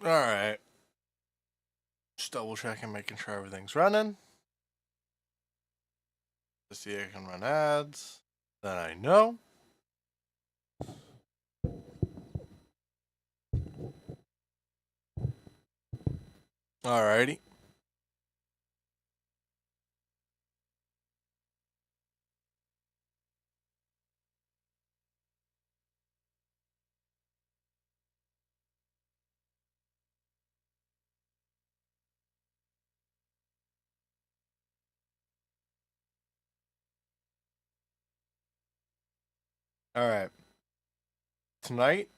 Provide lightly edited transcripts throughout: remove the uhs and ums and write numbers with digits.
Alright. Just double checking, making sure everything's running. To see I can run ads. Then I know. Alrighty. Alright. Tonight,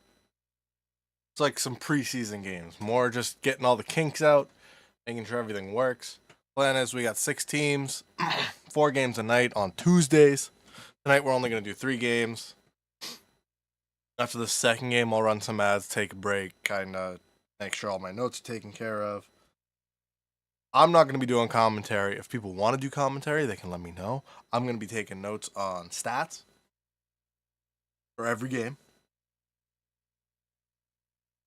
it's like some preseason games. More just getting all the kinks out, making sure everything works. Plan is we got 6 teams, 4 games a night on Tuesdays. Tonight we're only going to do 3 games. After the second game, I'll run some ads, take a break, kind of make sure all my notes are taken care of. I'm not going to be doing commentary. If people want to do commentary, they can let me know. I'm going to be taking notes on stats for every game.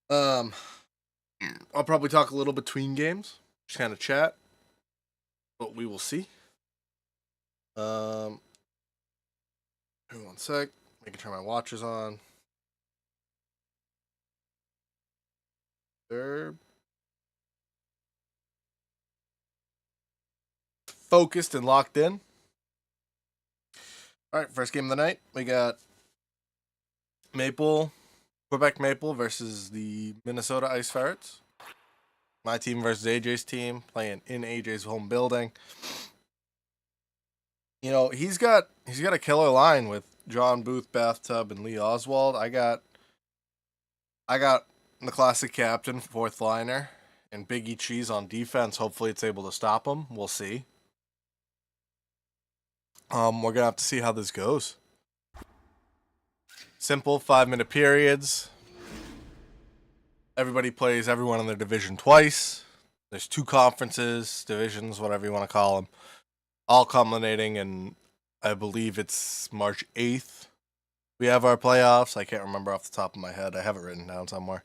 I'll probably talk a little between games, just kind of chat, but we will see. One sec, making sure my watch is on. They're focused and locked in. All right, first game of the night, we got Quebec Maple versus the Minnesota Ice Ferrets. My team versus AJ's team, playing in AJ's home building. You know, he's got a killer line with John Booth, Bathtub, and Lee Oswald. I got the classic captain, fourth liner, and Biggie Cheese on defense. Hopefully it's able to stop him. We'll see. We're gonna have to see how this goes. Simple 5-minute periods. Everybody plays everyone in their division twice. There's 2 conferences, divisions, whatever you want to call them, all culminating in, I believe it's March 8th. We have our playoffs. I can't remember off the top of my head. I have it written down somewhere.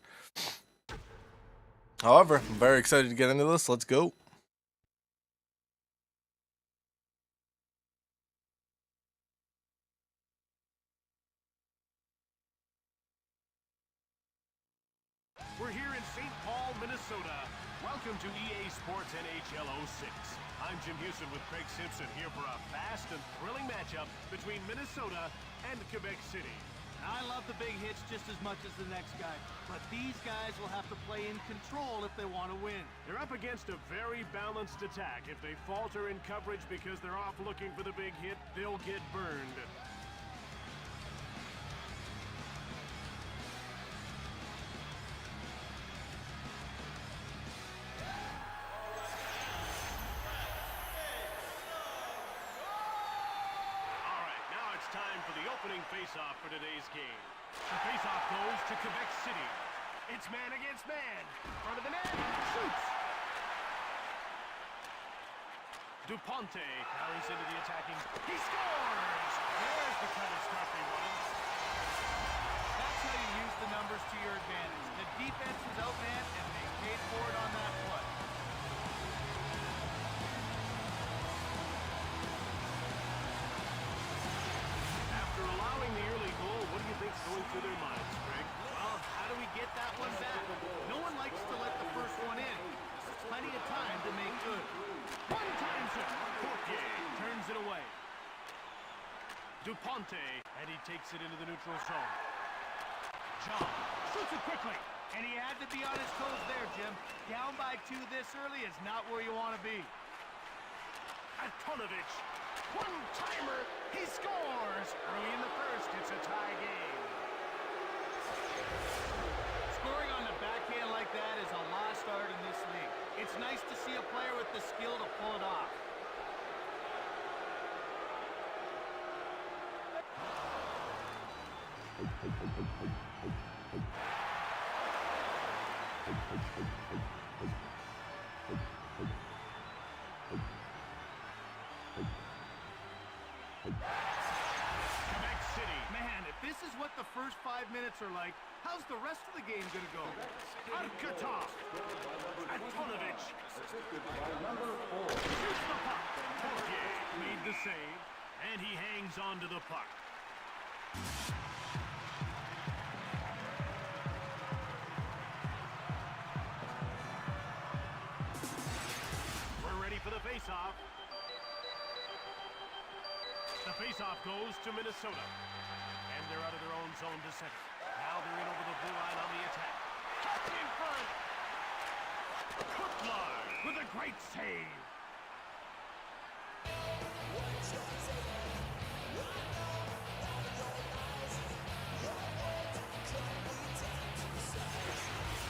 However, I'm very excited to get into this. Let's go. We're here in St. Paul, Minnesota. Welcome to EA Sports NHL 06. I'm Jim Houston with Craig Simpson here for a fast and thrilling matchup between Minnesota and Quebec City. I love the big hits just as much as the next guy, but these guys will have to play in control if they want to win. They're up against a very balanced attack. If they falter in coverage because they're off looking for the big hit, they'll get burned. Time for the opening face-off for today's game. The face-off goes to Quebec City. It's man against man. Front of the net. Shoots. Duponte carries into the attacking. He scores! There's the kind of stuff they wanted. That's how you use the numbers to your advantage. The defense was outmanned, and they paid for it on that play. Going through their minds, Greg. Well, how do we get that one back? No one likes to let the first one in. There's plenty of time to make good. One times it. Courtier turns it away. Duponte, and he takes it into the neutral zone. John shoots it quickly. And he had to be on his toes there, Jim. Down by 2 this early is not where you want to be. Antonovich, one-timer, he scores! Early in the first, it's a tie game. Scoring on the backhand like that is a lost art in this league. It's nice to see a player with the skill to pull it off. Quebec City Man, if this is what the first 5 minutes are like, how's the rest of the game gonna go? Arkatos. Antonovich. Shoots the puck. Portier made the save, and he hangs on to the puck. We're ready for the face-off. The face-off goes to Minnesota. And they're out of their own zone to center. Now they're in over the blue line on the attack. Cut in front. Kutlar with a great save.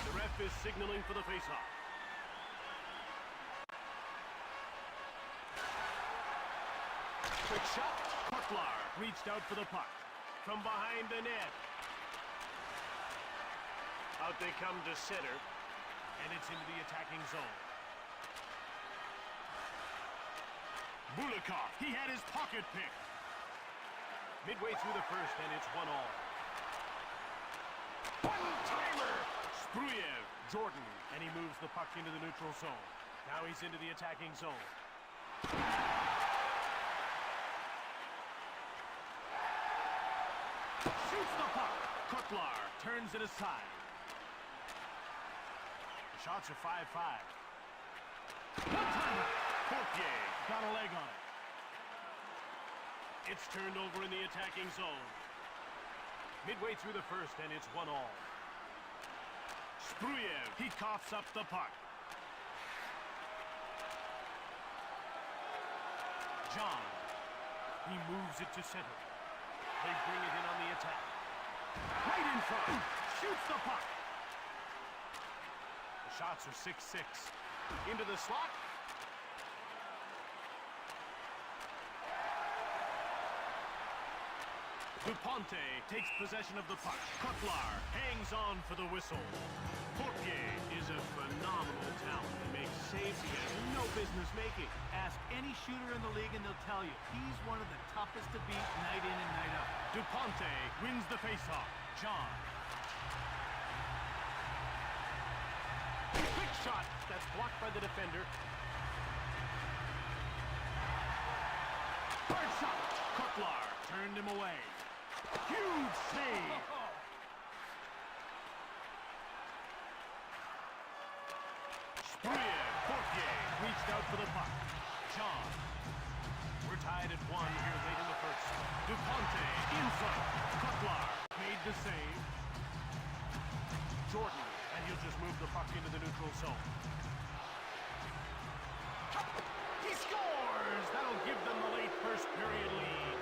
The ref is signaling for the face-off. Quick shot. Kutlar reached out for the puck. From behind the net. Out they come to center. And it's into the attacking zone. Bulikov, he had his pocket picked. Midway through the first, and it's 1-1. One-timer! Spruyev, Jordan, and he moves the puck into the neutral zone. Now he's into the attacking zone. Shoots the puck. Kutlar turns it aside. The shots are 5-5. One-timer! Portier got a leg on it. It's turned over in the attacking zone. Midway through the first, and it's 1-1. Spruyev, he coughs up the puck. John, he moves it to center. They bring it in on the attack. Right in front, shoots the puck. The shots are 6-6. Into the slot. Duponte takes possession of the puck. Kutlar hangs on for the whistle. Portier is a phenomenal talent and makes saves he has no business making. Ask any shooter in the league and they'll tell you he's one of the toughest to beat night in and night out. Duponte wins the faceoff. John. Quick shot. That's blocked by the defender. Hard shot. Kutlar turned him away. Huge save. Spruyev, Portier reached out for the puck. John. We're tied at 1 here late in the first. Duponte in front. Kutlar made the save. Jordan, and he'll just move the puck into the neutral zone. He scores! That'll give them the late first period lead.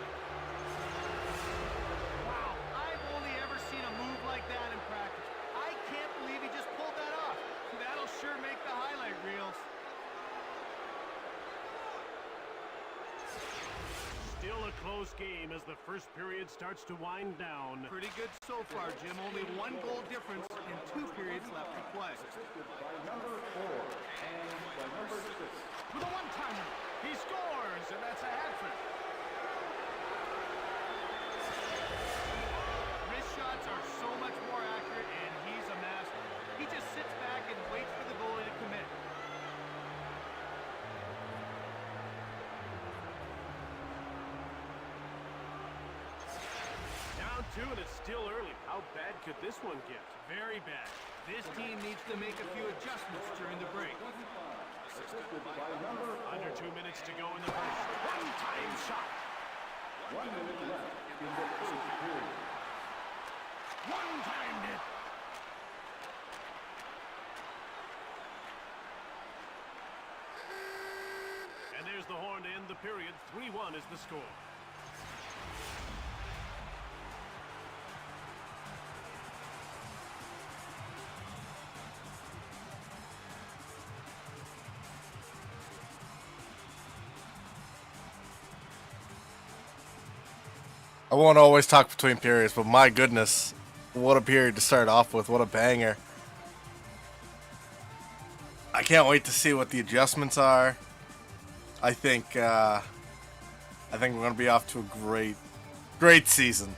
Wow, I've only ever seen a move like that in practice. I can't believe he just pulled that off. That'll sure make the highlight reels. Still a close game as the first period starts to wind down. Pretty good so far, Jim. Only 1 goal difference and 2 periods left to play. With a one-timer, he scores, and that's a hat-trick. Wrist shots are so much more accurate, and he's a master. He just sits back and waits for the goalie to commit. Down 2, and it's still early. How bad could this one get? Very bad. This team needs to make a few adjustments during the break. Under 2 minutes to go in the first. One-time shot. 1 minute left in the first period. One-timed it. And there's the horn to end the period. 3-1 is the score. I won't always talk between periods, but my goodness, what a period to start off with. What a banger. I can't wait to see what the adjustments are. I think we're going to be off to a great season.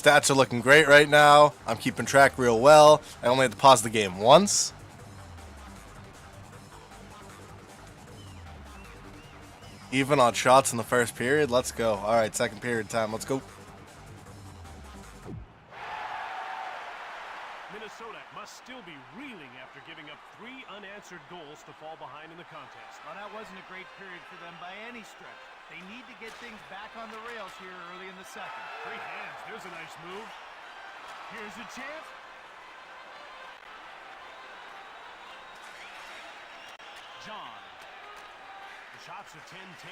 Stats are looking great right now. I'm keeping track real well. I only had to pause the game once. Even on shots in the first period. Let's go. All right, second period time. Let's go. Minnesota must still be reeling after giving up 3 unanswered goals to fall behind in the contest. Well, that wasn't a great period for them by any stretch. They need to get things back on the rails here early in the second. Great hands. There's a nice move. Here's a chance. John. The shots are 10-10.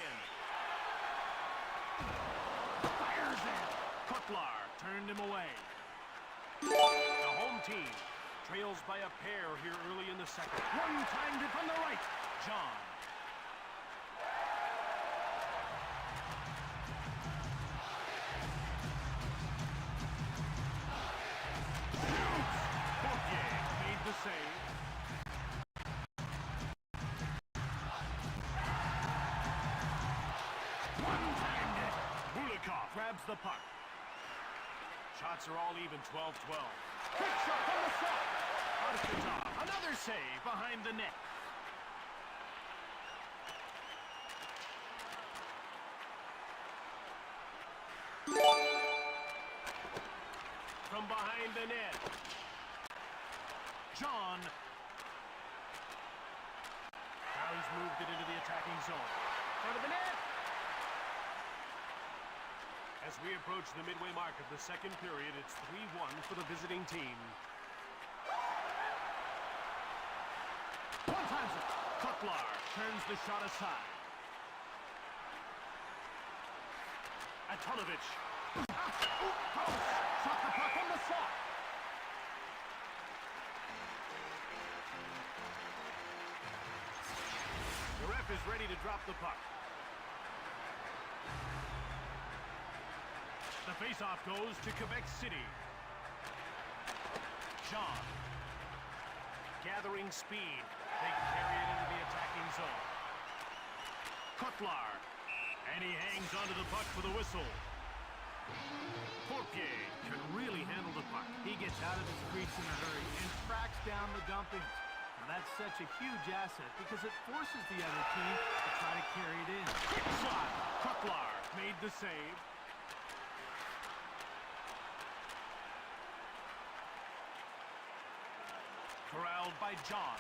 Fires it. Kotlar turned him away. The home team trails by a pair here early in the second. One-timed it from the right. John. Made the save. One-timed it. Bulikov grabs the puck. Shots are all even, 12-12. Quick shot from the slot. Arskatov, another save behind the net. From behind the net. John. Now he's moved it into the attacking zone. Front of the net. As we approach the midway mark of the second period, it's 3-1 for the visiting team. One times it. Kotlar turns the shot aside. Antonovich. Shot the puck on the slot. The ref is ready to drop the puck. The faceoff goes to Quebec City. Jean. Gathering speed. They carry it into the attacking zone. Kotlar. And he hangs onto the puck for the whistle. Porpier can really handle the puck. He gets out of his crease in a hurry and tracks down the dumpings. Now that's such a huge asset because it forces the other team to try to carry it in. Quick shot. Kotlar made the save. Corralled by John.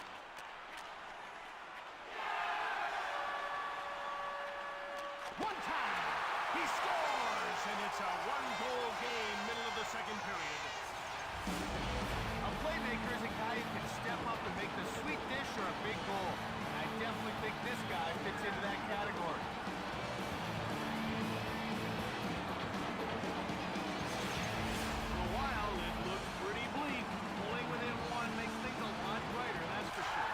One time, he scores, and it's a one-goal game, middle of the second period. A playmaker is a guy who can step up and make the sweet dish or a big goal. And I definitely think this guy fits into that category. For a while, it looked pretty bleak. Pulling within one makes things a lot brighter, that's for sure.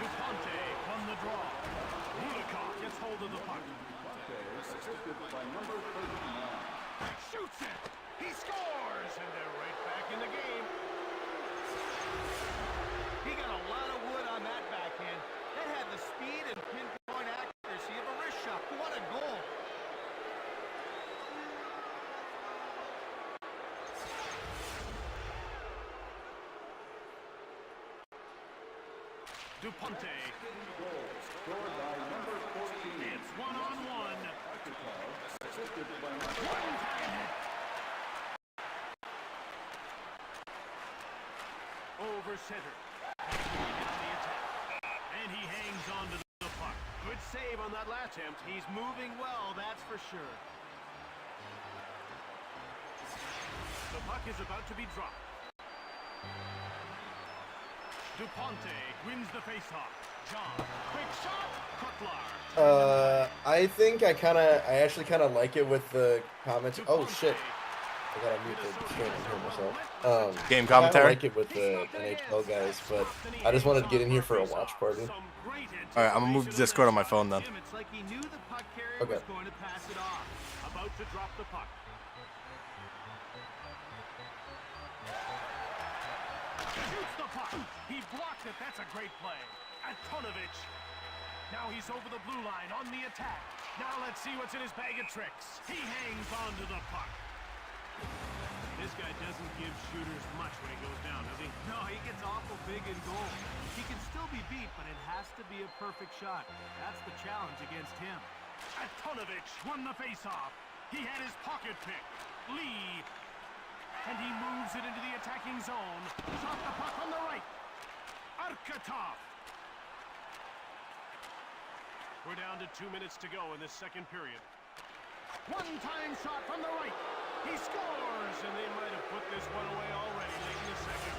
Duponte won the draw. Bulikov gets hold of the puck. Assisted by number 39. Shoots it. He scores, and they're right back in the game. He got a lot of wood on that backhand. That had the speed and pinpoint accuracy of a wrist shot. What a goal. Duponte. Scored by number 14. It's one-on-one. Assisted by number One-timed. Over center. And he hangs on to the puck. Good save on that last attempt. He's moving well, that's for sure. The puck is about to be dropped. Duponte wins the faceoff. John, quick shot. Kotlar. I actually kind of like it with the comments. Oh shit! I gotta mute the screen and hear myself. Game I commentary? like it with the NHL guys, but I just wanted to get in here for a watch party. Some great All right, I'm gonna move to Discord on my phone then. It's like he knew the puck carrier Okay. was going to pass it off. About to drop the puck. Shoots the puck. He blocked it. That's a great play. Antonovich. Now he's over the blue line on the attack. Now let's see what's in his bag of tricks. He hangs onto the puck. This guy doesn't give shooters much when he goes down, does he? No, he gets awful big in goal. He can still be beat, but it has to be a perfect shot. That's the challenge against him. Antonovich won the faceoff. He had his pocket pick. Lee. And he moves it into the attacking zone. Shot the puck on the right. Arkatov. We're down to 2 minutes to go in this second period. One-time shot from the right. He scores, and they might have put this one away already late in the second.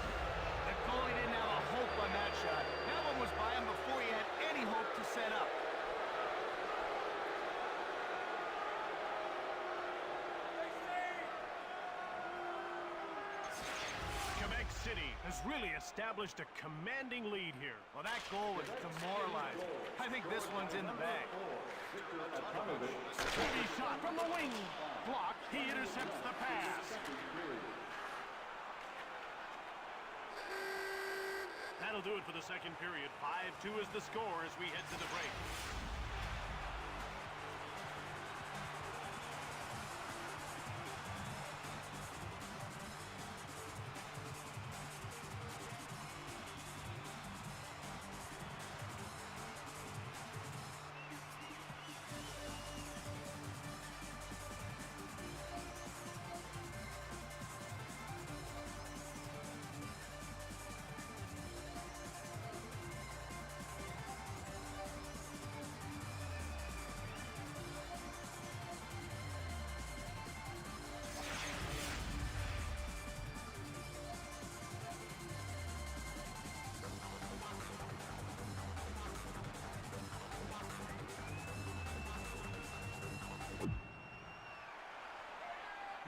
The goalie didn't have a hope on that shot. That one was by him before he had any hope to set up. Quebec City has really established a commanding lead here. Well, that goal was demoralizing. I think this one's in the bag. Heavy shot from the wing. Blocked. He intercepts the pass. That'll do it for the second period. 5-2 is the score as we head to the break.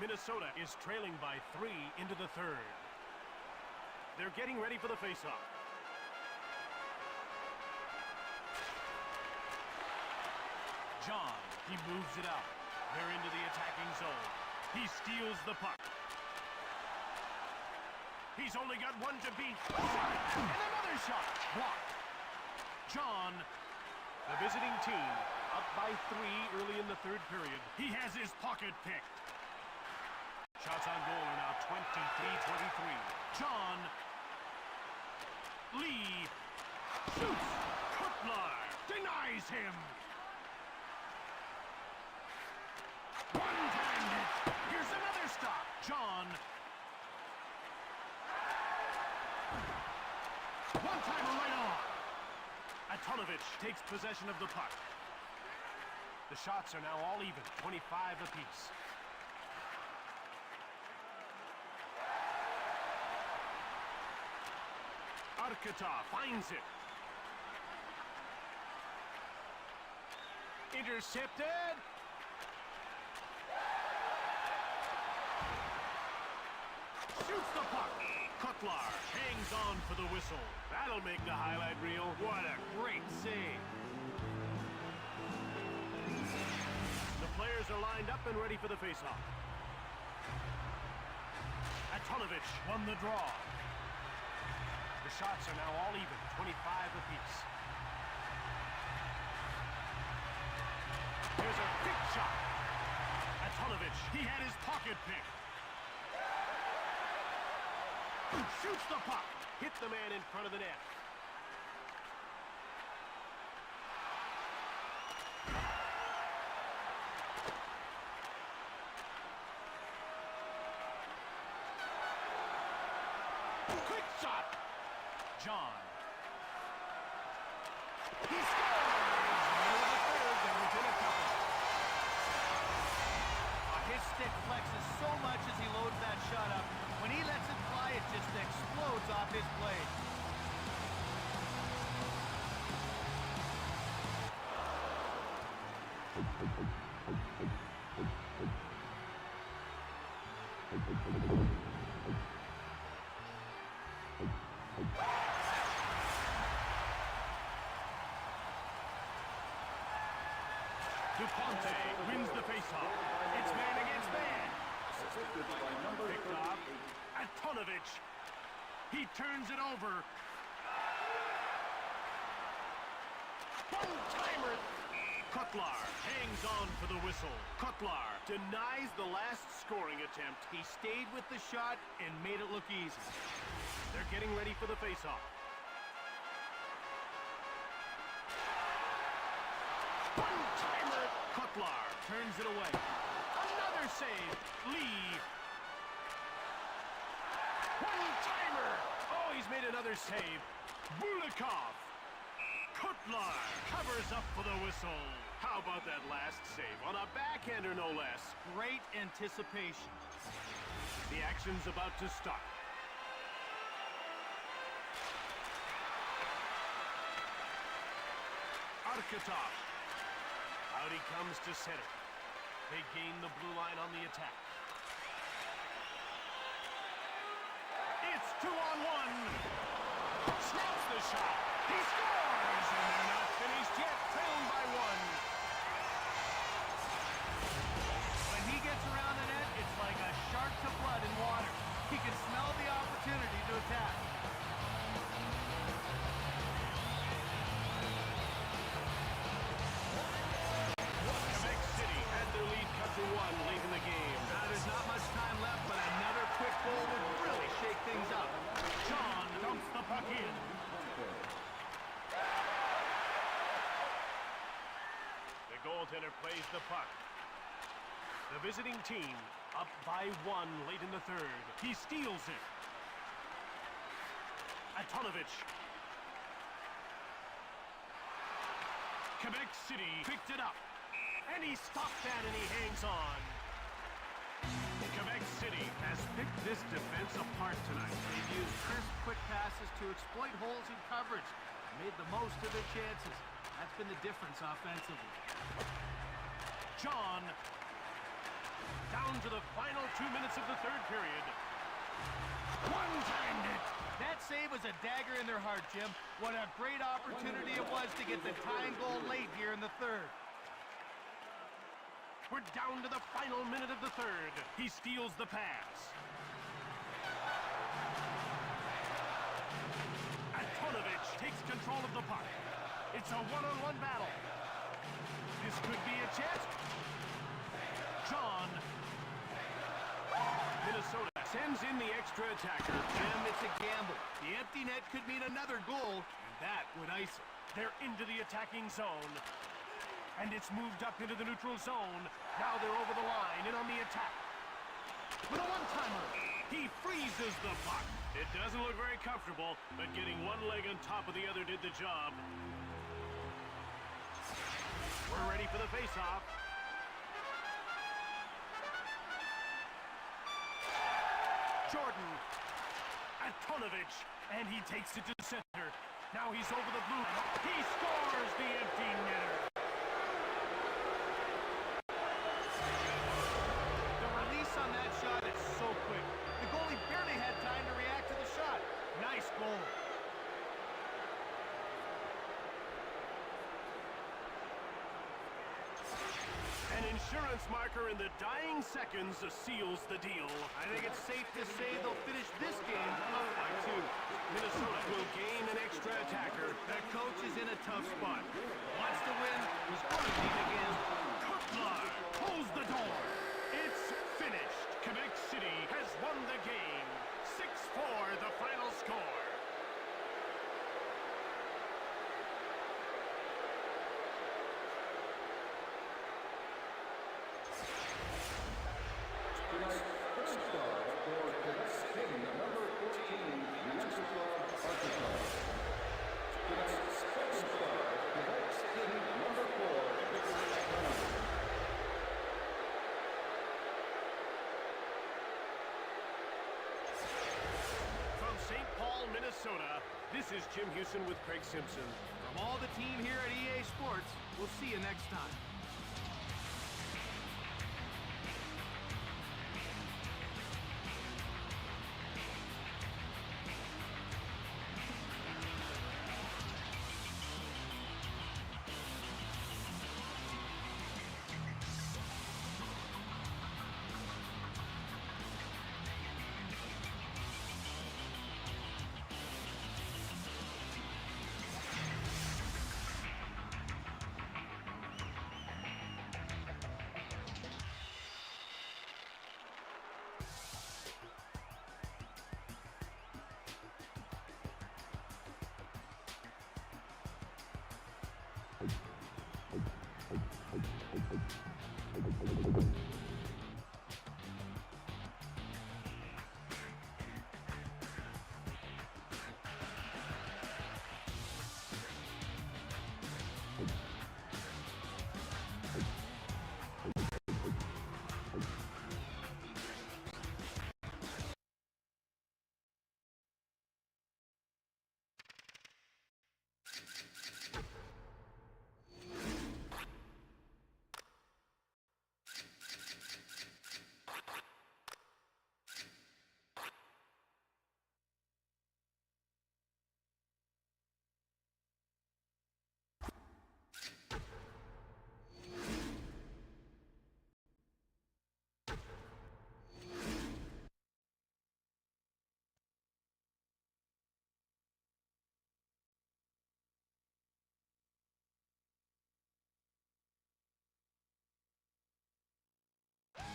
Minnesota is trailing by 3 into the third. They're getting ready for the faceoff. John, he moves it out. They're into the attacking zone. He steals the puck. He's only got one to beat. And another shot. Blocked. John, the visiting team, up by 3 early in the third period. He has his pocket picked. Shots on goal are now 23-23. John. Lee. Shoots. Kutlar denies him. One-time hit. Here's another stop. John. One-timer right on. Antonovich takes possession of the puck. The shots are now all even, 25 apiece. Arkatov finds it. Intercepted. Shoots the puck. Kutlar hangs on for the whistle. That'll make the highlight reel. What a great save. The players are lined up and ready for the faceoff. Antonovich won the draw. The shots are now all even, 25 apiece. Here's a big shot. Antonovich, he had his pocket pick. Shoots the puck. Hit the man in front of the net. Quick shot. John. He scores! Middle of the third, and within a couple. His stick flexes so much as he loads that shot up. When he lets it fly, it just explodes off his blade. DuPonte wins the faceoff. It's man against man. Picked off. Antonovich. He turns it over. One-timer. Kutlar hangs on for the whistle. Kutlar Denies the last scoring attempt. He stayed with the shot and made it look easy. They're getting ready for the face-off. One-timer. Cutlar turns it away. Another save. Lee. One-timer. Oh, he's made another save. Bulikov. Cutlar covers up for the whistle. How about that last save? On a backhander, no less. Great anticipation. The action's about to start. Arkatov. Out he comes to center. They gain the blue line on the attack. It's 2-on-1. Snaps the shot. He scores! And they're not finished yet. Trailed by one. When he gets around the net, it's like a shark to blood in water. He can smell the opportunity to attack. Quebec City had their lead cut to one late in the game. Now there's not much time left, but another quick goal would really shake things up. John dumps the puck in. The goaltender plays the puck. The visiting team up by one late in the third. He steals it. Antonovich. Quebec City picked it up. And he stopped that and he hangs on. Quebec City has picked this defense apart tonight. They've used crisp, quick passes to exploit holes in coverage. Made the most of their chances. That's been the difference offensively. John. Down to the final 2 minutes of the third period. One-timed it. That save was a dagger in their heart, Jim. What a great opportunity it was to get the tying goal late here in the third. We're down to the final minute of the third. He steals the pass. Antonovich takes control of the puck. It's a one-on-one battle. This could be a chance. John. Minnesota sends in the extra attacker. Jim, it's a gamble. The empty net could mean another goal, and that would ice it. They're into the attacking zone. And it's moved up into the neutral zone. Now they're over the line and on the attack. With a one-timer, he freezes the puck. It doesn't look very comfortable, but getting one leg on top of the other did the job. We're ready for the face-off. Jordan. Antonovich. And he takes it to center. Now he's over the blue line. He scores the empty netter. The release on that shot is so quick. The goalie barely had time to react to the shot. Nice goal. An insurance marker in the dying seconds seals the deal. I think it's safe to say they'll finish this game up by 2. Minnesota will gain an extra attacker. The coach is in a tough spot. Wants to win, he's going to need again. Cutlar pulls the door. It's finished. Quebec City has won the game. 6-4 the final score. Tonight's first star for Quebec City, number 14, Miroslav Arkatov. Tonight's second star, Quebec City, number 4, Victor Brown. From St. Paul, Minnesota, this is Jim Houston with Craig Simpson. From all the team here at EA Sports, we'll see you next time.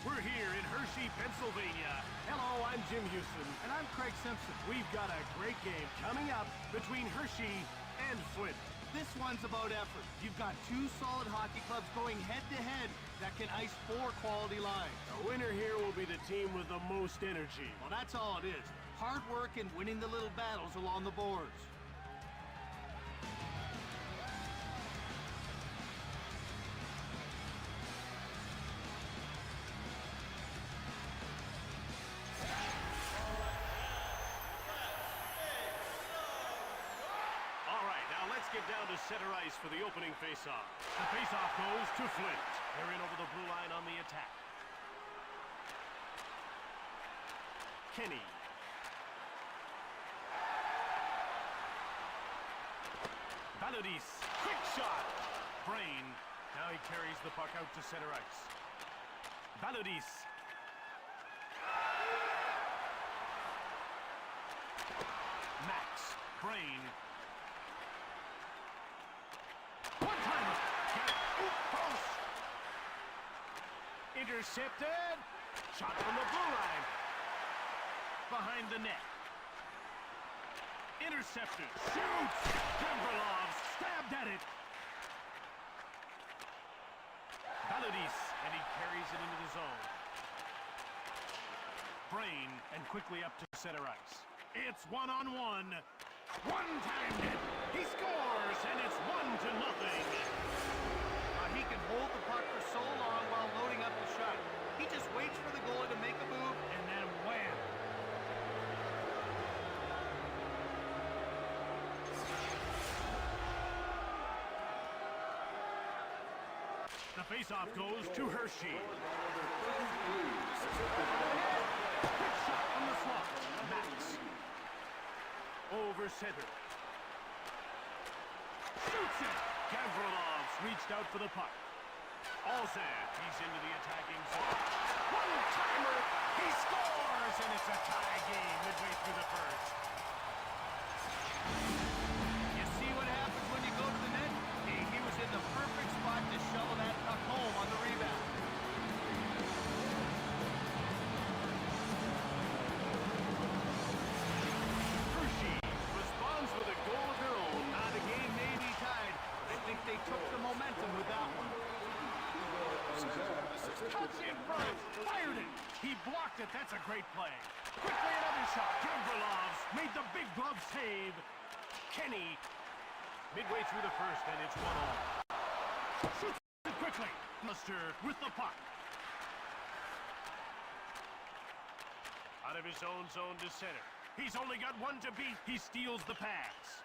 We're here in Hershey, Pennsylvania. Hello, I'm Jim Houston. And I'm Craig Simpson. We've got a great game coming up between Hershey and Flint. This one's about effort. You've got two solid hockey clubs going head-to-head that can ice 4 quality lines. The winner here will be the team with the most energy. Well, that's all it is. Hard work and winning the little battles along the boards. All right, now let's get down to center ice for the opening faceoff. The faceoff goes to Flint. They're in over the blue line on the attack. Kenny. Valadis, quick shot. Brain. Now he carries the puck out to center ice. Valadis. Max. Brain. One-timer. Post. Intercepted. Shot from the blue line. Behind the net. Intercepted. Shoots. Gambrelov stabbed at it. Valadis, and he carries it into the zone. Brain, and quickly up to center ice. It's one-on-one. One-time net. He scores, and it's 1-0. He can hold the puck for so long while loading up the shot. He just waits for the goalie to make a move, and then wham! The faceoff goes to Hershey. Quick shot from the slot. Max. Over center. Shoots it. Gavrilov's reached out for the puck. Alzan, he's into the attacking zone. One-timer. He scores, and it's a tie game midway through the first. You see what happens when you go to the net? He was in the perfect spot to shovel that puck home on the rebound. Hershey responds with a goal of their own. The game may be tied, but I think they took the momentum with that one. Cuts in front. Fired it. He blocked it. That's a great play. Quickly another shot. Gavrilov's made the big glove save. Kenny. Midway through the first, and it's 1-0. Shoots it quickly. Muster with the puck. Out of his own zone to center. He's only got one to beat. He steals the pass.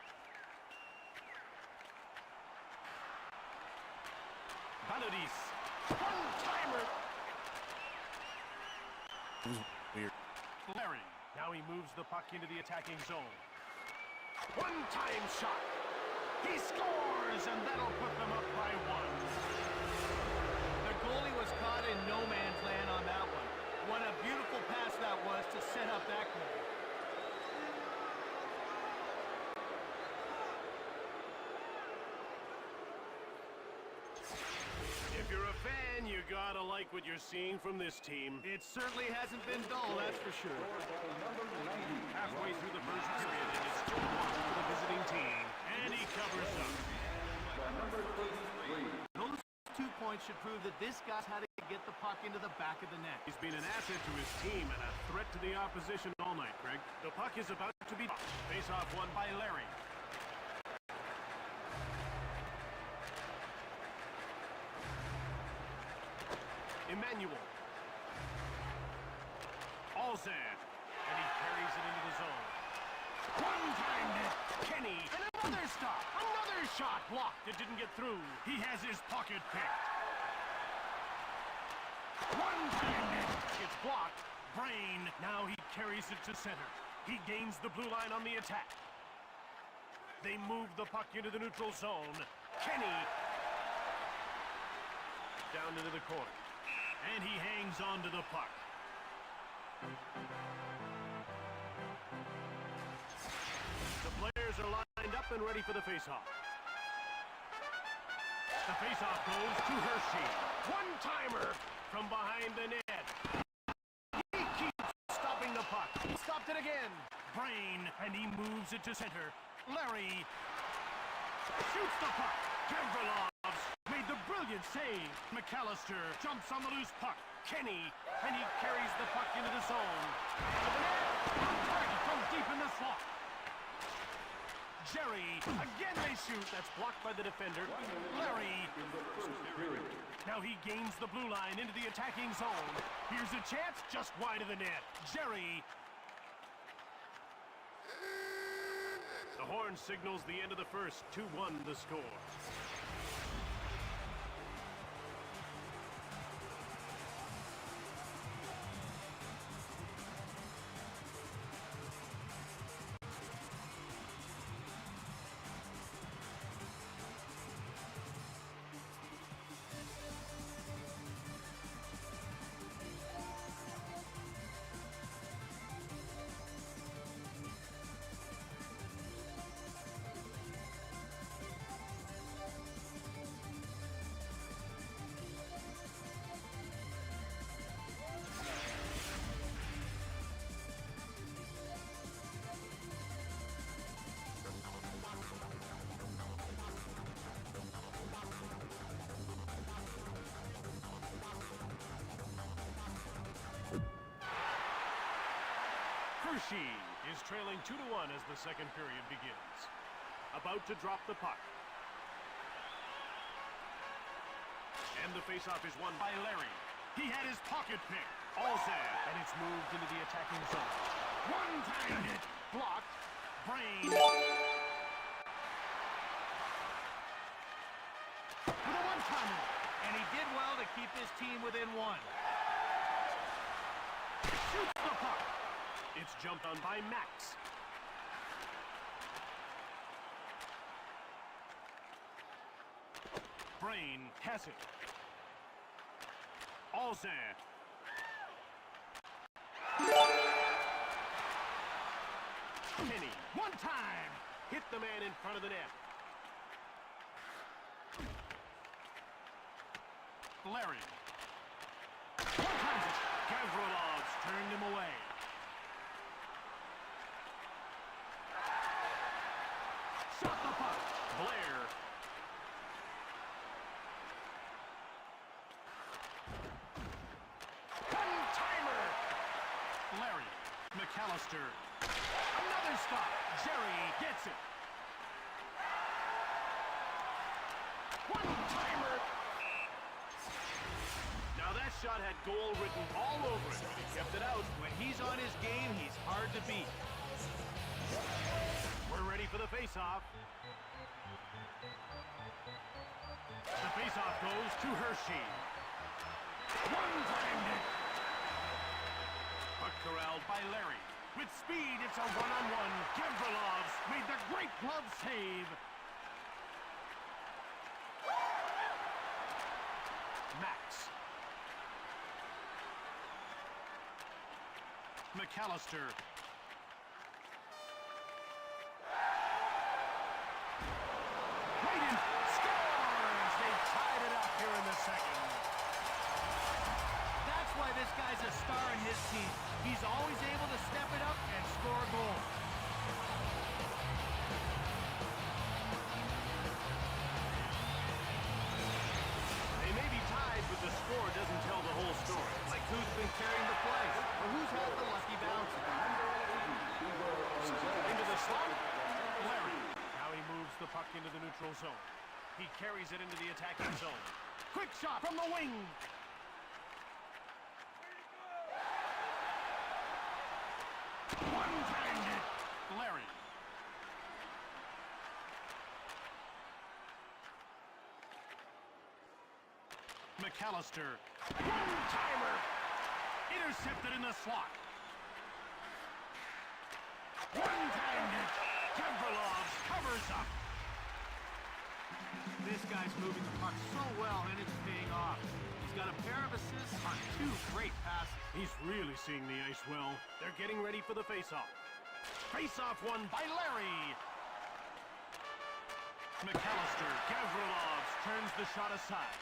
Valadis. One-timer. Weird. Larry. Now he moves the puck into the attacking zone. One-time shot. He scores, and that'll put them up by 1. The goalie was caught in no man's land on that one. What a beautiful pass that was to set up that goal. If you're a fan, you gotta like what you're seeing from this team. It certainly hasn't been dull, that's for sure. Halfway through the first period, and it's 2-1 for the visiting team. And he covers up. Those 2 points should prove that this guy's how to get the puck into the back of the net. He's been an asset to his team and a threat to the opposition all night, Craig. The puck is about to be face-off won by Larry. Emmanuel. Alzan. And he carries it into the zone. One-time net. Kenny. And another stop. Another shot blocked. It didn't get through. He has his pocket picked. One-time net. It's blocked. Brain. Now he carries it to center. He gains the blue line on the attack. They move the puck into the neutral zone. Kenny. Down into the corner. And he hangs on to the puck. The players are lined up and ready for the faceoff. The faceoff goes to Hershey. One-timer from behind the net. He keeps stopping the puck. He stopped it again. Brain, and he moves it to center. Larry shoots the puck. Gavrilovs made the brilliant save. McAllister jumps on the loose puck. Kenny, and he carries the puck into the zone. To the net. On target from deep in the slot. Jerry, again they shoot. That's blocked by the defender. Larry. Now he gains the blue line into the attacking zone. Here's a chance just wide of the net. Jerry. The horn signals the end of the first. 2-1 the score. Hershey is trailing 2-1 as the second period begins. About to drop the puck. And the faceoff is won by Larry. He had his pocket pick. Alzan, and it's moved into the attacking zone. One-time hit. Blocked. Brain. With a one-timer. And he did well to keep his team within one. Shoots the puck. It's jumped on by Max. Brain has it. Alzan. Kenny, one time. Hit the man in front of the net. Larry. One times it. Gavrilovs turned him away. Shot the puck. Blair. One-timer. Larry. McAllister. Another stop. Jerry gets it. One-timer. Now that shot had goal written all over it. He kept it out. When he's on his game, he's hard to beat. We're ready for the face-off. The face-off goes to Hershey. One-time hit. Puck corralled by Larry. With speed, it's a one-on-one. Gavrilovs made the great glove save. Max. McAllister. Hayden scores! They tied it up here in the second. That's why this guy's a star in his team. He's always able to step it up and score a goal. They may be tied into the neutral zone. He carries it into the attacking zone. Quick shot from the wing. One-timed it. Larry. McAllister. One-timer. Intercepted in the slot. One-timed it. Gavrilov covers up. This guy's moving the puck so well, and it's paying off. He's got a pair of assists on 2 great passes. He's really seeing the ice well. They're getting ready for the face-off. Face-off won by Larry. McAllister, Gavrilov turns the shot aside.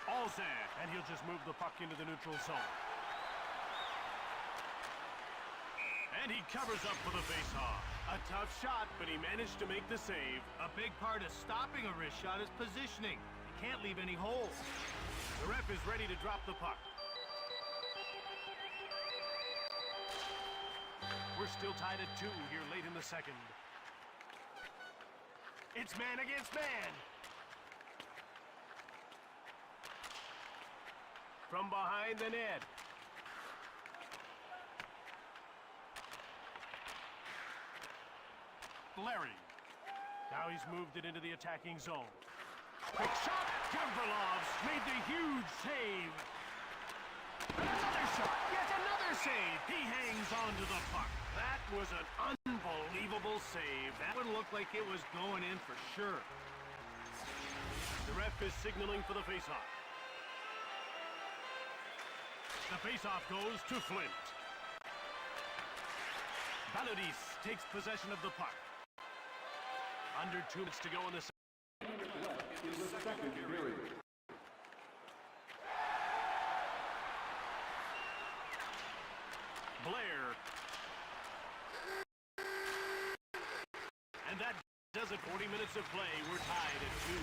Alzan, and he'll just move the puck into the neutral zone. And he covers up for the face-off. A tough shot, but he managed to make the save. A big part of stopping a wrist shot is positioning. You can't leave any holes. The ref is ready to drop the puck. We're still tied at 2 here late in the second. It's man against man. From behind the net. Larry. Now he's moved it into the attacking zone. Quick shot. Gavrilov's made the huge save. Another shot. Yet another save. He hangs on to the puck. That was an unbelievable save. That one looked like it was going in for sure. The ref is signaling for the faceoff. The faceoff goes to Flint. Baludis takes possession of the puck. Under 2 minutes to go in the second period. Blair. And that does it. 40 minutes of play. We're tied at 2.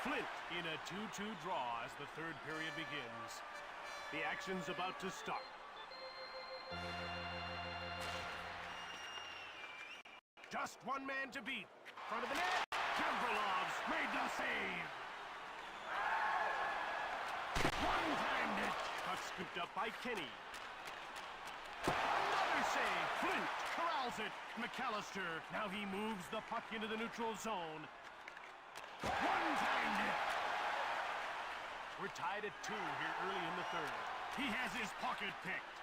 Flint in a 2-2 draw as the third period begins. The action's about to start. Just one man to beat. Front of the net. Gavrilov's made the save. One-timed it. Puck scooped up by Kenny. Another save. Flint corrals it. McAllister. Now he moves the puck into the neutral zone. One-timed it. We're tied at 2 here early in the third. He has his pocket picked.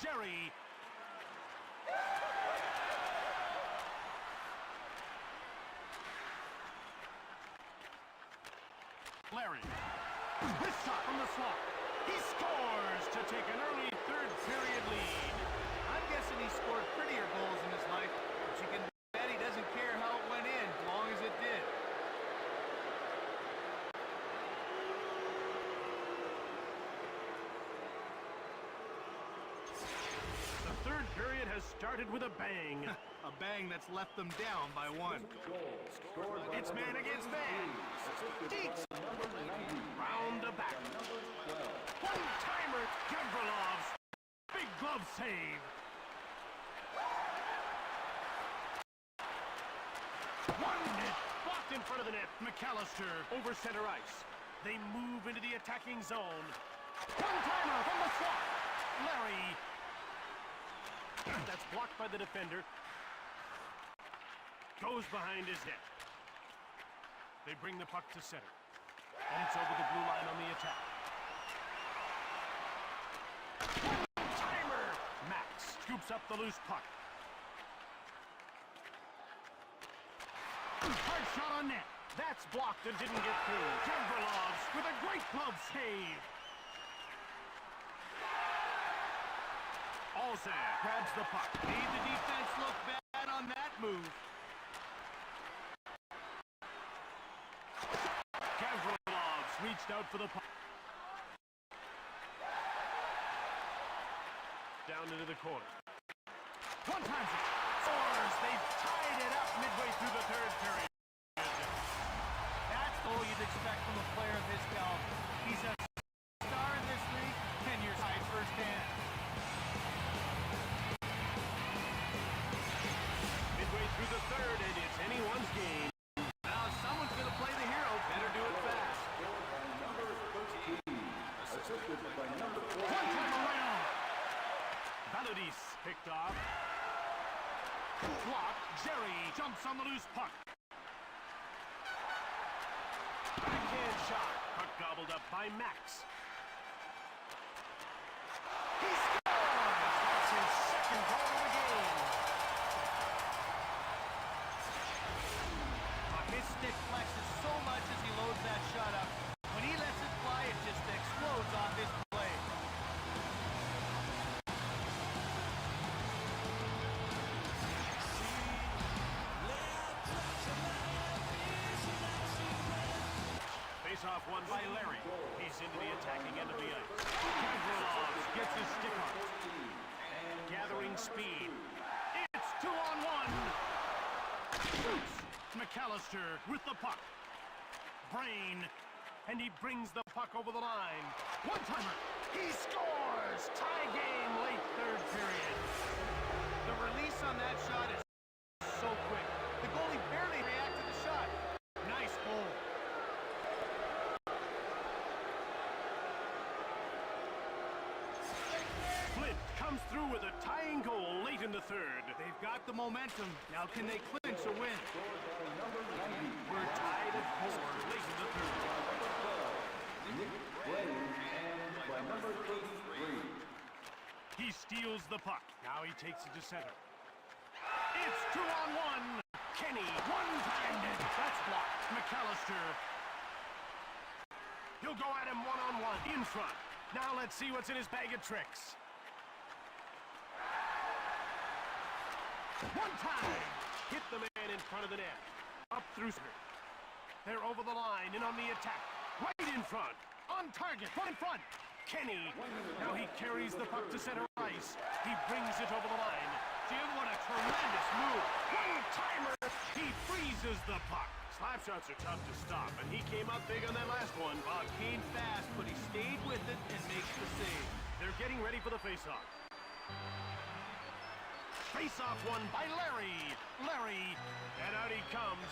Jerry. Larry. This shot from the slot. He scores to take an early third period lead. I'm guessing he scored prettier goals in his life, but you can bet he doesn't care how it went in, as long as it did. The third period has started with a bang. A bang that's left them down by 1. It's man against man. Deeks. Round the back. One-timer. Gavrilov's big glove save. One net. Blocked in front of the net. McAllister over center ice. They move into the attacking zone. One-timer from the slot. Larry. That's blocked by the defender. Goes behind his net. They bring the puck to center. And it's over the blue line on the attack. Timer! Max scoops up the loose puck. Shot on net. That's blocked and didn't get through. Kevrilovs with a great glove save. Olsen grabs the puck. Made the defense look bad on that move. Kevrilovs reached out for the puck. Down into the corner. One time scores. They've tied it up midway through the third period. That's all you'd expect from a player of his caliber. He's a star in this league, 10 years high firsthand. Midway through the third, and it's anyone's game. Now, if someone's going to play the hero, better do it fast. Number 13, assisted by number 4. One time around. Valadis picked off. Block. Jerry jumps on the loose puck. Backhand shot. Puck gobbled up by Max. He scores! That's his second goal of the game. His stick flexes so much as he loads that shot up. When he lets it fly, it just explodes on this play. Face-off won by Larry. He's into the attacking end of the ice. Kevrilovs gets his stick on. Gathering speed. It's 2-on-1. Shoots. McAllister with the puck. Brain. And he brings the puck over the line. One-timer. He scores! Tie game late third period. The release on that shot is so quick. The goalie barely reacted to the shot. Nice goal. Flint comes through with a tying goal late in the third. They've got the momentum. Now can they clinch a win? We're tied at 4 late in the third. By number 33. He steals the puck. Now he takes it to center. It's 2-on-1. Kenny one-timed it. That's blocked. McAllister. He'll go at him one-on-one in front. Now let's see what's in his bag of tricks. One time. Hit the man in front of the net. Up through center. They're over the line and on the attack. Right in front. On target. Right in front. Kenny. Now he carries the puck to center ice. He brings it over the line. Jim, what a tremendous move. One-timer. He freezes the puck. Slap shots are tough to stop, and he came up big on that last one. Well, came fast, but he stayed with it and makes the save. They're getting ready for the face-off. Face-off won by Larry. Larry. And out he comes.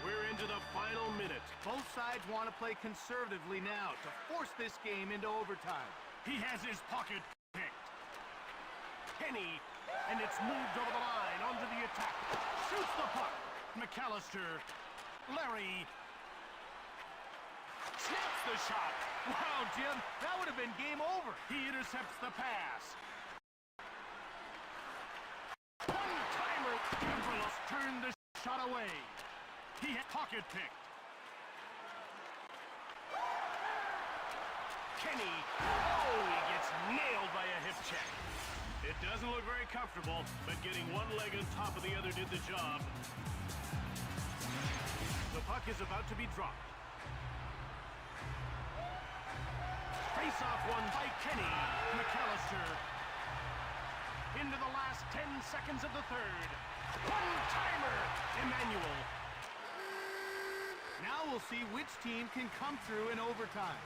We're into the final minute. Both sides want to play conservatively now to force this game into overtime. He has his pocket picked. Kenny. And it's moved over the line onto the attack. Shoots the puck. McAllister. Larry. Snaps the shot. Wow, Jim, that would have been game over. He intercepts the pass. One-timer. Kevrilovs turned the shot away. He had pocket picked. Kenny. Oh, he gets nailed by a hip check. It doesn't look very comfortable, but getting one leg on top of the other did the job. The puck is about to be dropped. Face-off won by Kenny. McAllister. Into the last 10 seconds of the third. One-timer. Emmanuel. Now we'll see which team can come through in overtime.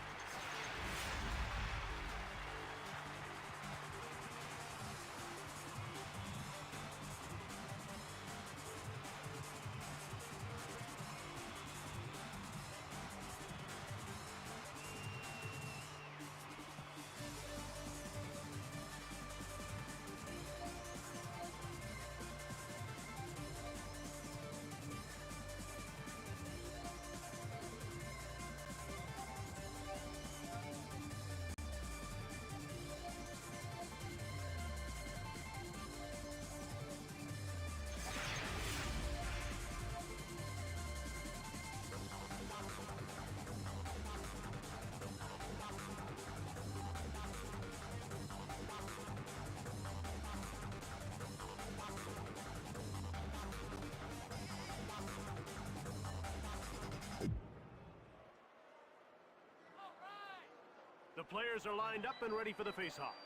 The players are lined up and ready for the face-off.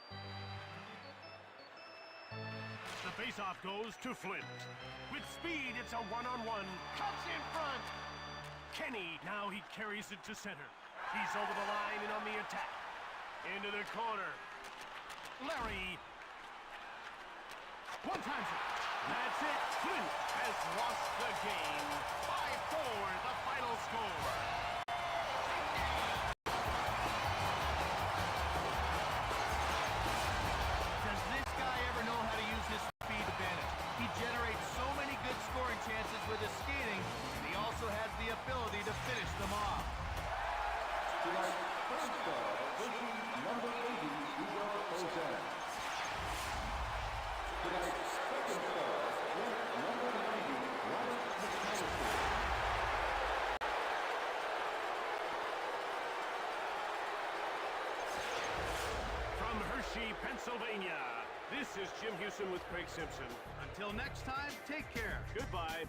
The face-off goes to Flint. With speed, it's a one-on-one. Cuts in front. Kenny, now he carries it to center. He's over the line and on the attack. Into the corner. Larry. One-timer. That's it. Flint has lost the game. 5-4, the final score. Does this guy ever know how to use his speed advantage? He generates so many good scoring chances with his skating, and he also has the ability to finish them off. Tonight's first star, jersey number 80, Igor Ozan. Tonight's second star, number 90, Robert McAllister. From Hershey, Pennsylvania, this is Jim Houston with Craig Simpson. Until next time, take care. Goodbye.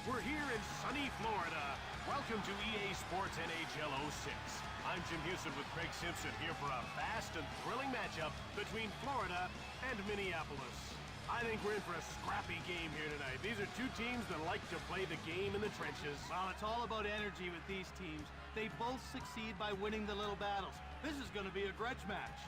We're here in sunny Florida. Welcome to EA Sports NHL 06. I'm Jim Houston with Craig Simpson here for a fast and thrilling matchup between Florida and Minneapolis. I think we're in for a scrappy game here tonight. These are two teams that like to play the game in the trenches. Well, it's all about energy with these teams. They both succeed by winning the little battles. This is going to be a grudge match.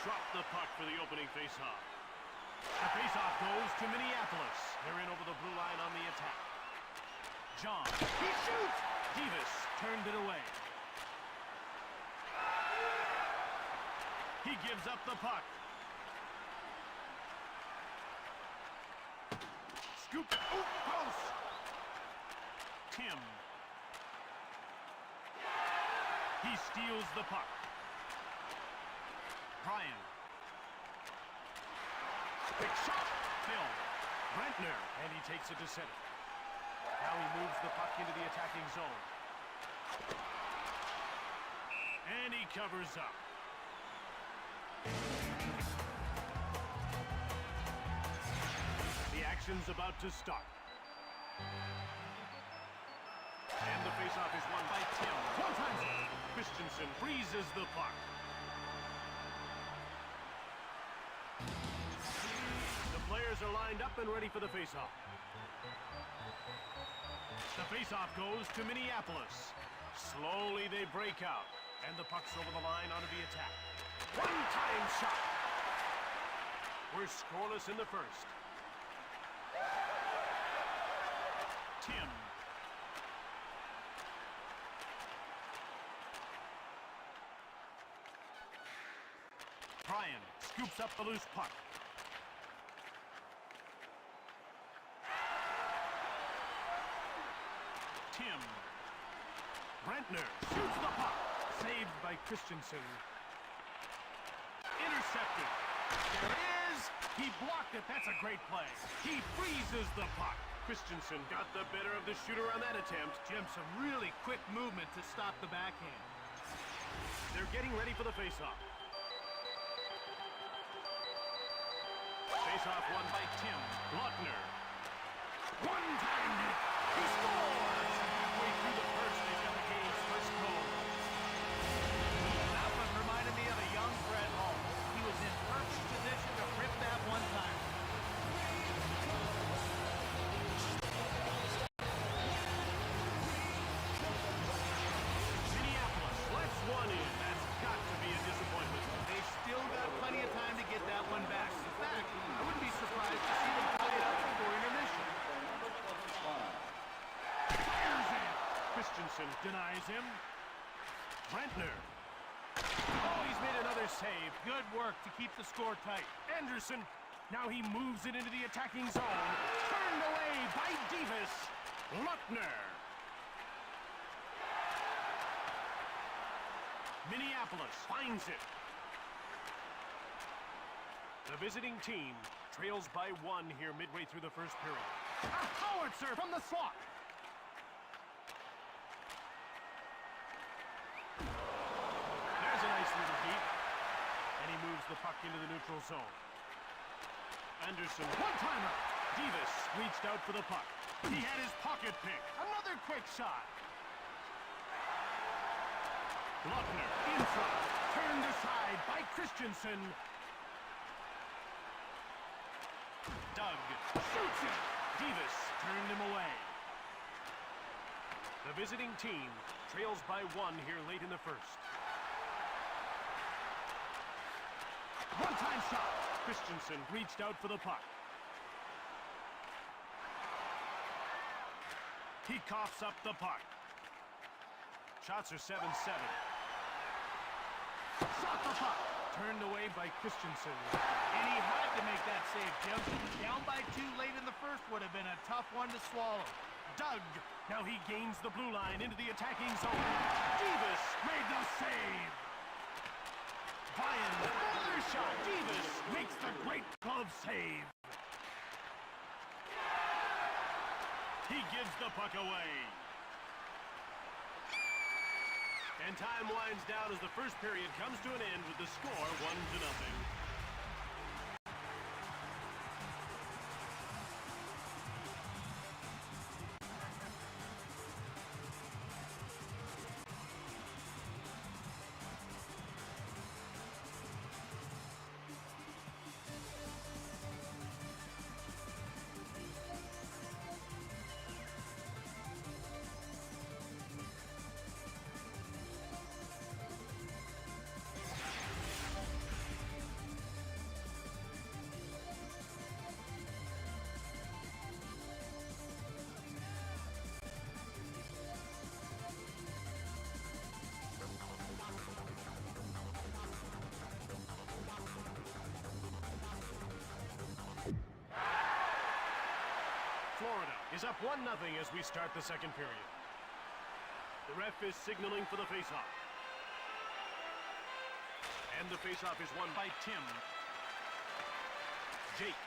Drop the puck for the opening faceoff. The faceoff goes to Minneapolis. They're in over the blue line on the attack. John, he shoots! Davis turned it away. He gives up the puck. Scoop, oh, close! Tim. He steals the puck. Brian. Big shot. Phil. Brentner. And he takes it to center. Now he moves the puck into the attacking zone. And he covers up. The action's about to start. And the faceoff is won by Tim. One time. Christensen freezes the puck. The players are lined up and ready for the faceoff. The faceoff goes to Minneapolis. Slowly they break out. And the puck's over the line onto the attack. One-time shot. We're scoreless in the first. Tim. Brian scoops up the loose puck. Tim. Brentner shoots the puck. Saved by Christensen. Intercepted. There it is. He blocked it. That's a great play. He freezes the puck. Christensen got the better of the shooter on that attempt. Jim, some really quick movement to stop the backhand. They're getting ready for the faceoff. Faceoff won by Tim. Luckner. One-time net. He scores! Halfway through the first, they've got the game's first goal. That one reminded me of a young Fred Hall. He was in perfect position to rip that one time. Minneapolis lets one in. That's got to be a disappointment. They've still got plenty of time to get that one back. In fact, I wouldn't be surprised to see them tie it up before intermission. Fires it! Christensen denies him. Brentner. Oh, he's made another save. Good work to keep the score tight. Anderson. Now he moves it into the attacking zone. Turned away by Davis. Luckner. Minneapolis finds it. The visiting team trails by one here midway through the first period. A howitzer from the slot. There's a nice little beat. And he moves the puck into the neutral zone. Anderson, one-timer. Davis reached out for the puck. He had his pocket pick. Another quick shot. Luckner in front. Turned aside by Christensen. Doug shoots it. Davis turned him away. The visiting team trails by one here late in the first. One-time shot. Christensen reached out for the puck. He coughs up the puck. Shots are 7-7. Shot the puck. Turned away by Christensen. And he had to make that save, Jim. Down by two late in the first would have been a tough one to swallow. Doug. Now he gains the blue line into the attacking zone. Davis made the save. Brian, another shot. Davis makes the great glove save. He gives the puck away. And time winds down as the first period comes to an end with the score 1-0. Florida is up 1-0 as we start the second period. The ref is signaling for the faceoff. And the faceoff is won by Tim. Jake.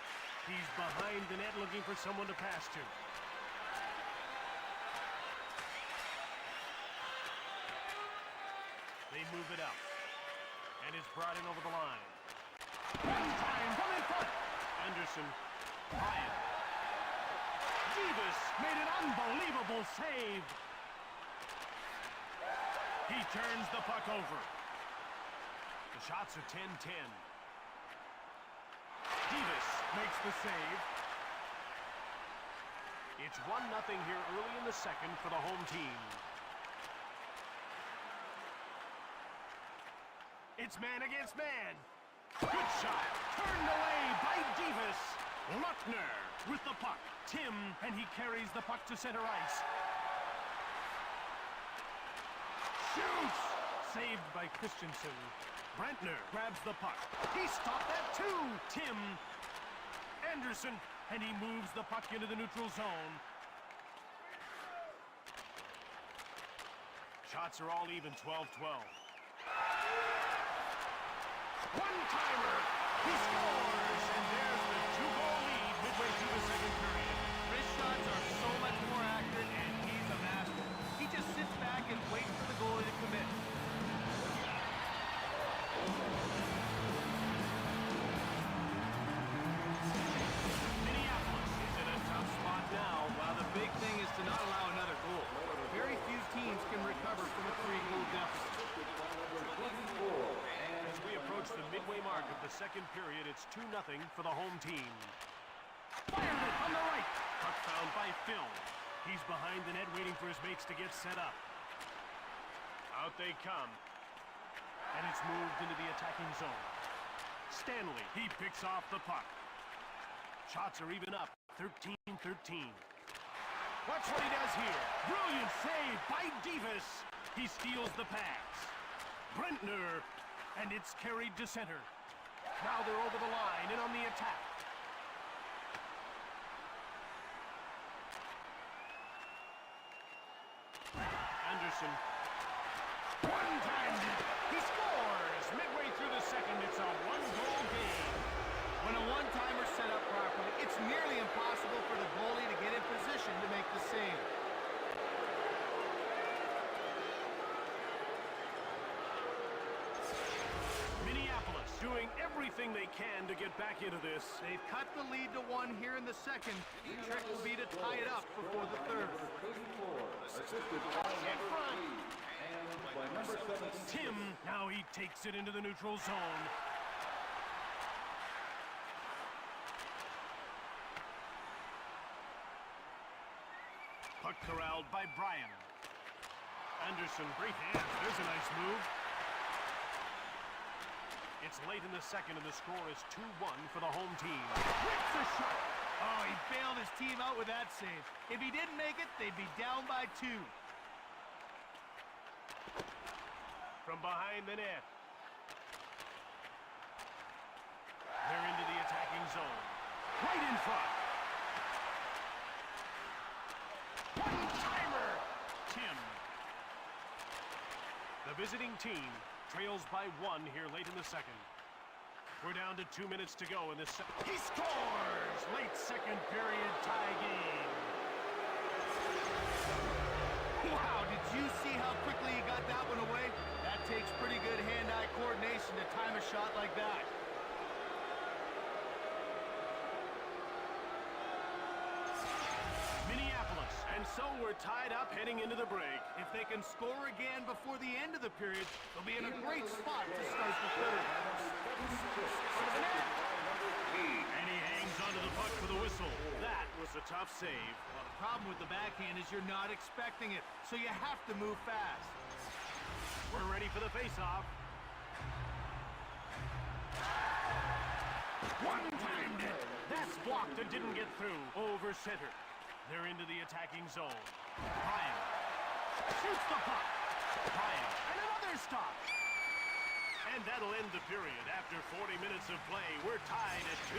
He's behind the net looking for someone to pass to. They move it up. And it's brought in over the line. One time from in front. Anderson. Bryant. Davis made an unbelievable save. He turns the puck over. The shots are 10-10. Davis makes the save. It's 1-0 here early in the second for the home team. It's man against man. Good shot. Turned away by Davis. Luckner with the puck. Tim, and he carries the puck to center ice. Shoots! Saved by Christensen. Brentner grabs the puck. He stopped that too! Tim. Anderson, and he moves the puck into the neutral zone. Shots are all even, 12-12. One-timer! He scores! And there's the two-goal lead midway through the second period. His shots are so much more accurate, and he's a master. He just sits back and waits for the goalie to commit. Minneapolis is in a tough spot now. Well, the big thing is to not allow another goal. Very few teams can recover from a 3-goal deficit. As we approach the midway mark of the second period, it's 2-0 for the home team. Fired it on the right. Puck found by Phil. He's behind the net waiting for his mates to get set up. Out they come. And it's moved into the attacking zone. Stanley, he picks off the puck. Shots are even up, 13-13. Watch what he does here. Brilliant save by Davis. He steals the pass. Brentner, and it's carried to center. Now they're over the line and on the attack. Anderson. One-timed it. He scores! Midway through the second, it's a one-goal game. When a one-timer's set up properly, it's nearly impossible for the goalie to get in position to make the save. Minneapolis doing everything they can to get back into this. They've cut the lead to 1 here in the second. The trick will be to tie it up before the third. In front. Tim, now he takes it into the neutral zone. Puck corralled by Bryan. Anderson, great hands. There's a nice move. It's late in the second, and the score is 2-1 for the home team. Rips a shot. Oh, he bailed his team out with that save. If he didn't make it, they'd be down by 2. From behind the net. They're into the attacking zone. Right in front. One-timer! Tim. The visiting team trails by 1 here late in the second. We're down to 2 minutes to go in this second. He scores! Late second period tie game. Wow, did you see how quickly he got that one away? That takes pretty good hand-eye coordination to time a shot like that. Minneapolis, and so we're tied up heading into the break. If they can score again before the end of the period, they'll be in a great spot to start the third. And he hangs onto the puck for the whistle. That was a tough save. Well, the problem with the backhand is you're not expecting it, so you have to move fast. We're ready for the face-off. One-timed it. That's blocked and didn't get through. Over center. They're into the attacking zone. Bryan shoots the puck. Bryan, and another stop. And that'll end the period. After 40 minutes of play, we're tied at 2.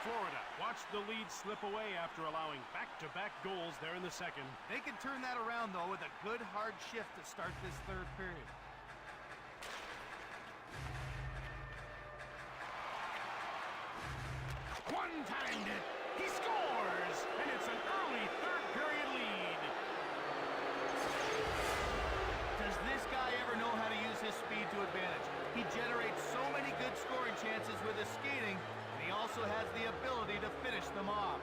Florida watched the lead slip away after allowing back-to-back goals there in the second. They can turn that around, though, with a good hard shift to start this third period. One-timed it. He scores! And it's an early third period lead. Does this guy ever know how to use his speed to advantage? He generates so many good scoring chances with his skating, and he also has the ability to finish them off.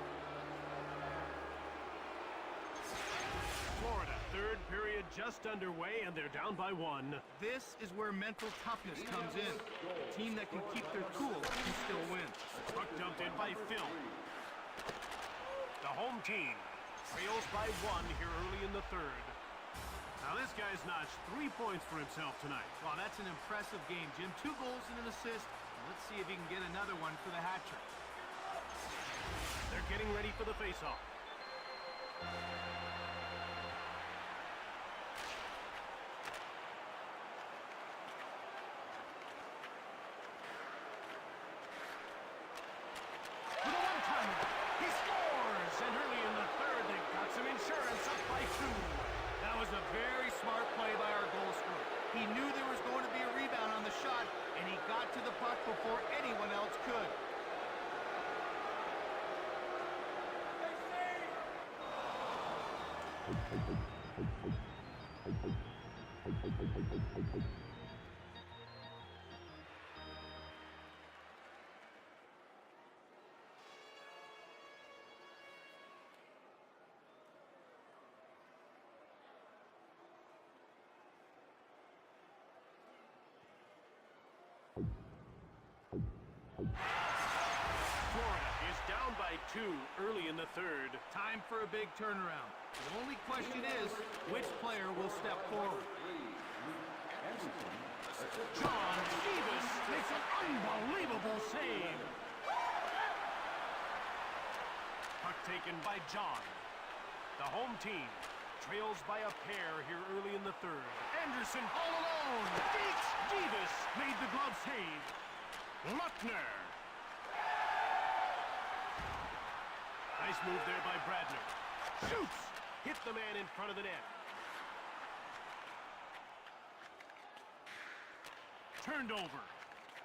Florida, third period just underway, and they're down by 1. This is where mental toughness comes in. A team that can keep their cool can still win. Puck dumped in by Phil. The home team trails by 1 here early in the third. Now this guy's notched 3 points for himself tonight. Wow, that's an impressive game, Jim. 2 goals and an assist. Let's see if he can get another one for the hat trick. They're getting ready for the face-off. With a one-timer, he scores! And early in the third, they've got some insurance up by 2. That was a very smart play by our goal scorer. He knew there was going to be a rebound on the shot, and he got to the puck before anyone else could. Florida is down by 2 early in the third. Time for a big turnaround. The only question is, which player will step forward? John Davis makes an unbelievable save. Puck taken by John. The home team trails by a pair here early in the third. Anderson all alone. Beats Davis. Made the glove save. Luckner. Nice move there by Bradner. Shoots. Hit the man in front of the net. Turned over.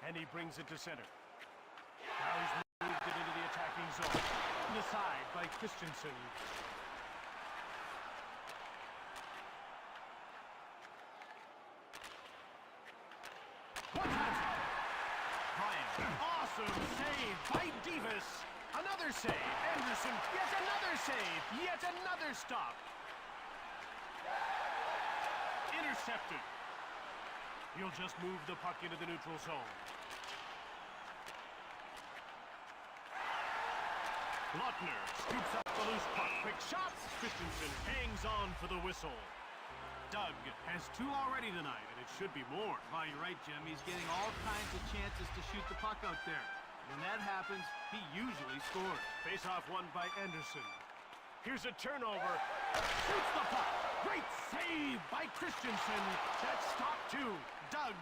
And he brings it to center. Now he's moved it into the attacking zone. To the side by Christensen. Awesome save by Davis. Another save. Anderson. Yet another save. Yet another stop. Intercepted. He'll just move the puck into the neutral zone. Luckner scoops up the loose puck. Quick shot. Christensen hangs on for the whistle. Doug has 2 already tonight, and it should be more. Oh, you're right, Jim. He's getting all kinds of chances to shoot the puck out there. When that happens, he usually scores. Face-off won by Anderson. Here's a turnover. Shoots the puck. Great save by Christensen. That stop too. Doug.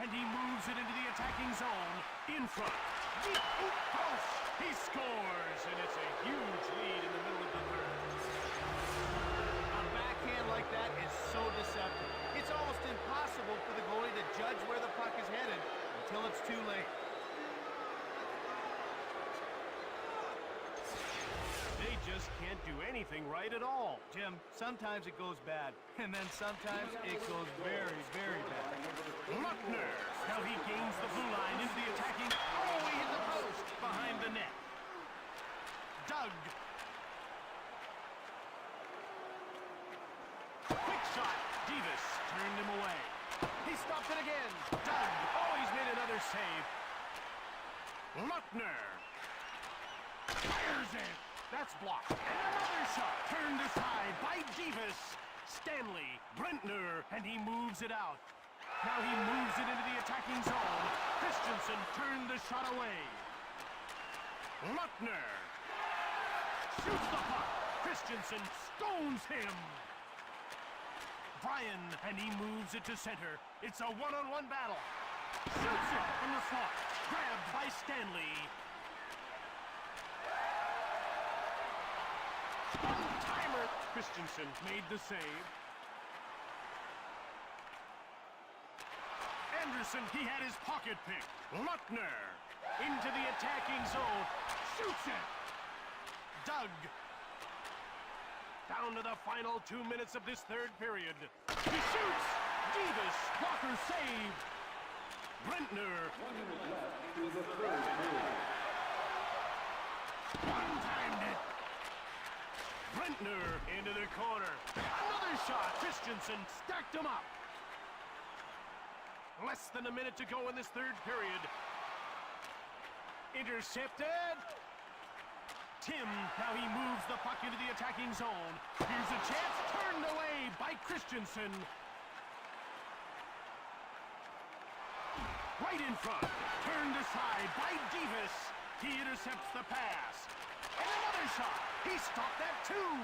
And he moves it into the attacking zone. In front. Deep hoop post. He scores. And it's a huge lead in the middle of the third. motion like that is so deceptive. It's almost impossible for the goalie to judge where the puck is headed until it's too late. They just can't do anything right at all. Jim, sometimes it goes bad, and then sometimes it goes very, very bad. Luckner. Now he gains the blue line into the attacking. Oh, he hit the post behind the net. Doug. Quick shot. Davis turned him away. He stopped it again. Doug. Oh, he's made another save. Luckner. Fires it. That's blocked. And another shot turned aside by Davis. Stanley. Brentner. And he moves it out. Now he moves it into the attacking zone. Christensen turned the shot away. Luckner. Shoots the puck. Christensen stones him. Bryan, and he moves it to center. It's a one-on-one battle. Shoots it from the slot. Grabbed by Stanley. One-timer. Christensen made the save. Anderson, he had his pocket pick. Luckner into the attacking zone. Shoots it. Doug. Down to the final 2 minutes of this third period. He shoots. Davis. Blocker save. Brentner. 1 minute left to the third period. One-timed it. Brentner into the corner. Another shot. Christensen stacked him up. Less than a minute to go in this third period. Intercepted. Tim, now he moves the puck into the attacking zone. Here's a chance, turned away by Christensen. Right in front, turned aside by Davis. He intercepts the pass. And another shot. He stopped that too.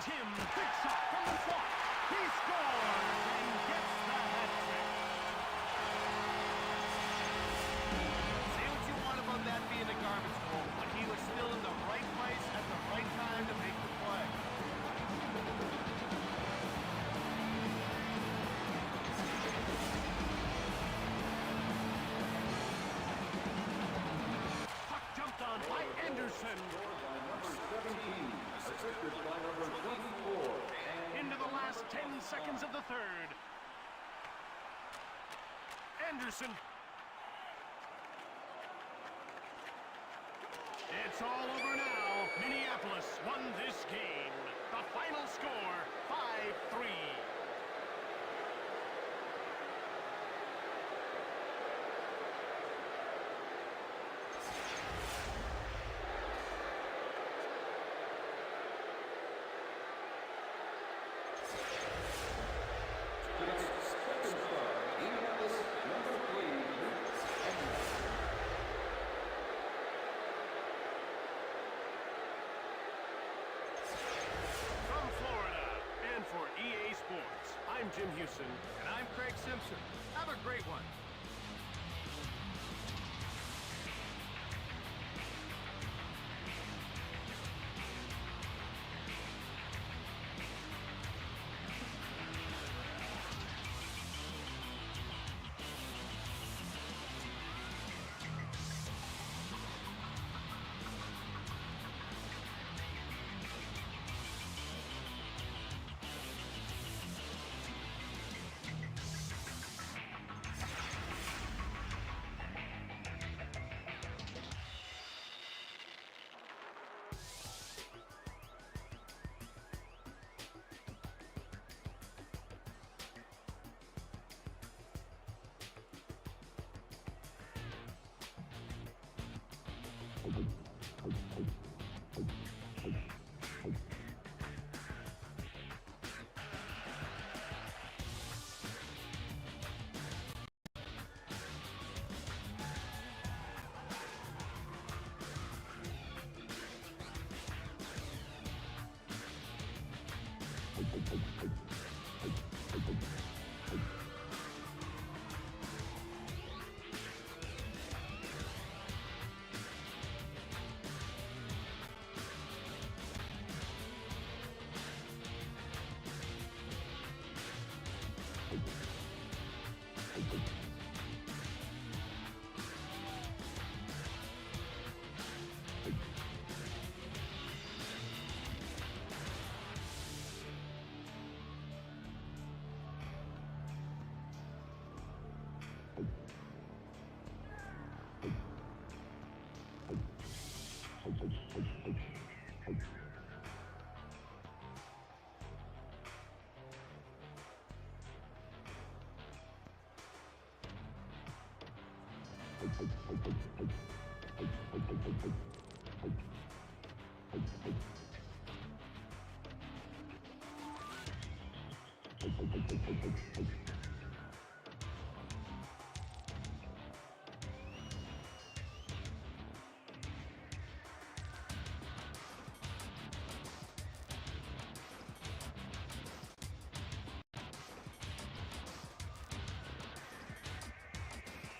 Tim, big shot from the slot. He scores and gets the hat trick. Say what you want about that being a garbage goal, but he was still in the right place at the right time to make the play. Puck jumped on by Anderson. Number 17, assisted by number 24. Into the last 10 seconds of the third. Anderson. It's all over now. Minneapolis won this game. The final score, 5-3. For EA Sports, I'm Jim Houston. And I'm Craig Simpson. Have a great one.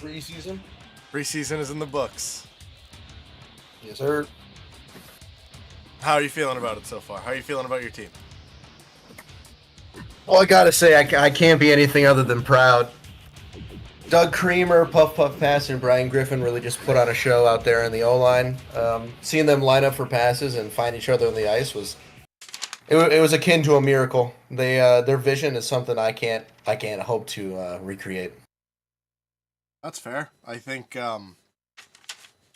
Preseason? Preseason is in the books. Yes, sir. How are you feeling about it so far? How are you feeling about your team? Well, I gotta say, I can't be anything other than proud. Doug Creamer, Puff Puff Pass, and Brian Griffin really just put on a show out there in the O-line. Seeing them line up for passes and find each other on the ice was akin to a miracle. Their vision is something I can't hope to recreate. That's fair. I think,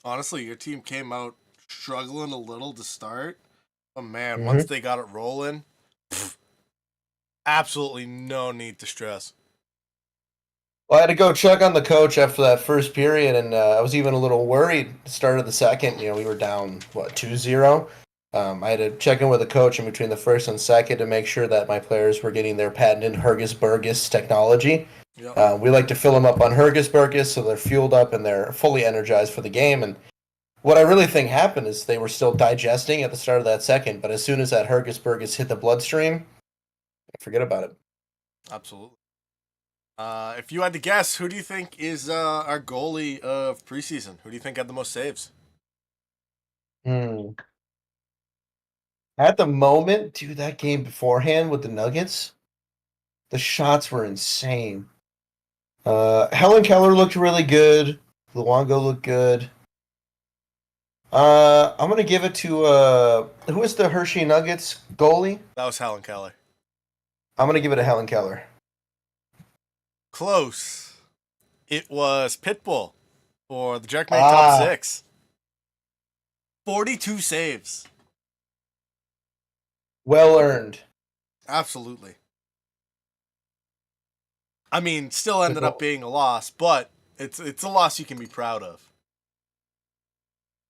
honestly, your team came out struggling a little to start. But man, once they got it rolling, absolutely no need to stress. Well, I had to go check on the coach after that first period, and I was even a little worried at the start of the second. You know, we were down, 2-0? I had to check in with the coach in between the first and second to make sure that my players were getting their patented Hurgus-Burgus technology. Yep. We like to fill them up on Hurgus-Burgus so they're fueled up and they're fully energized for the game. And what I really think happened is they were still digesting at the start of that second, but as soon as that Hurgus-Burgus hit the bloodstream, forget about it. Absolutely. If you had to guess, who do you think is our goalie of preseason? Who do you think had the most saves? At the moment, dude, that game beforehand with the Nuggets, the shots were insane. Helen Keller looked really good. Luongo looked good. I'm gonna give it to who is the Hershey Nuggets goalie? That was Helen Keller. I'm gonna give it to Helen Keller. Close. It was Pitbull for the Jerkmate Top 6. 42 saves. Well earned. Absolutely. I mean, still ended up being a loss, but it's a loss you can be proud of.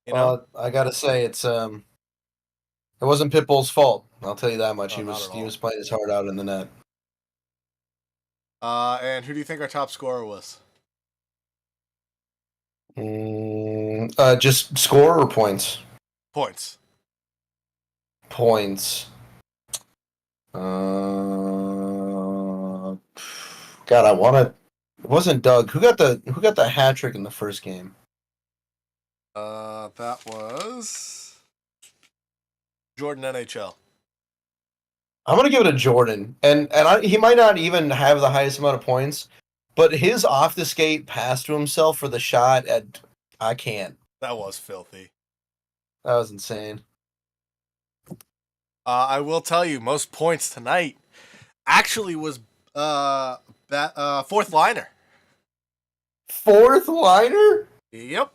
You know? I gotta say it wasn't Pitbull's fault. I'll tell you that much. No, He was playing his heart out in the net. And who do you think our top scorer was? Just score or points? Points. Points. God, I want to. It wasn't Doug. Who got the hat trick in the first game? That was Jordan NHL. I'm gonna give it to Jordan, and he might not even have the highest amount of points, but his off the skate pass to himself for the shot I can't. That was filthy. That was insane. I will tell you, most points tonight actually was fourth liner. Fourth liner? Yep.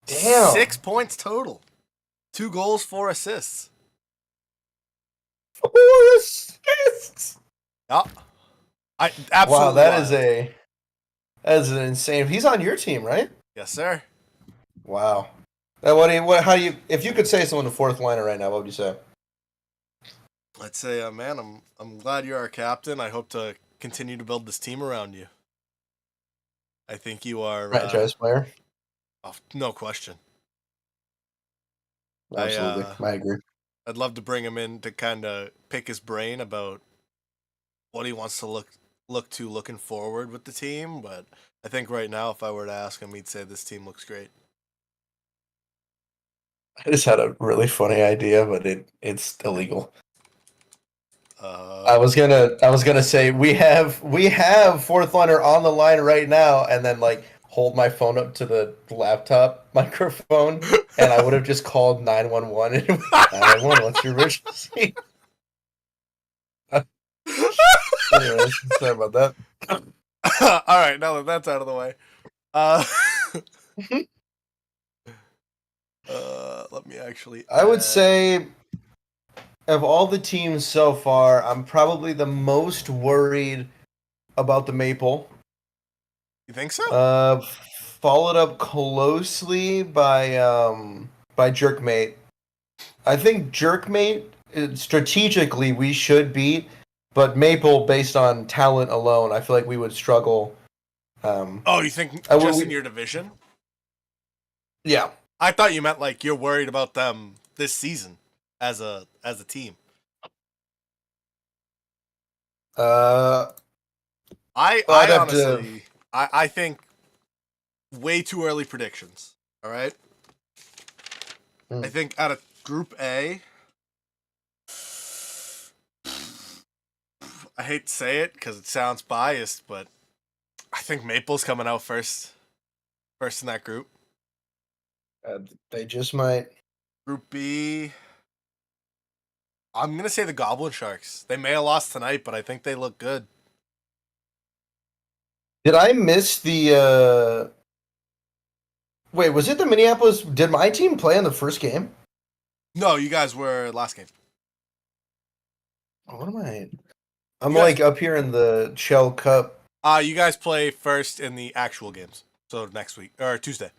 Damn. 6 points total. 2 goals, 4 assists. 4 assists. Yep. I absolutely. Wow, that is an insane. He's on your team, right? Yes, sir. Wow. If you could say someone to fourth liner right now, what would you say? I'd say, man, I'm glad you're our captain. I hope to continue to build this team around you. I think you are Franchise player. Oh, no question. Absolutely, I agree. I'd love to bring him in to kind of pick his brain about what he wants to looking forward with the team. But I think right now, if I were to ask him, he'd say this team looks great. I just had a really funny idea, but it's illegal. I was gonna say we have fourth liner on the line right now, and then like hold my phone up to the laptop microphone, and I would have just called 911. 911, what's your emergency? Anyways, sorry about that. All right, now that that's out of the way, uh, let me actually. I would say of all the teams so far, I'm probably the most worried about the Maple. You think so? Followed up closely by Jerkmate. I think Jerkmate strategically we should beat, but Maple based on talent alone, I feel like we would struggle. Oh, you think I- just we- in your division? Yeah. I thought you meant like you're worried about them this season as a team. I'd I have honestly, I think way too early predictions. All right. I think out of Group A, I hate to say it because it sounds biased, but I think Maple's coming out first in that group. They just might. Group B, I'm gonna say the Goblin Sharks. They may have lost tonight, but I think they look good. Did I miss the? Wait, was it the Minneapolis? Did my team play in the first game? No, you guys were last game. What am I? I'm You guys- like up here in the Shell Cup. You guys play first in the actual games, so next week or Tuesday.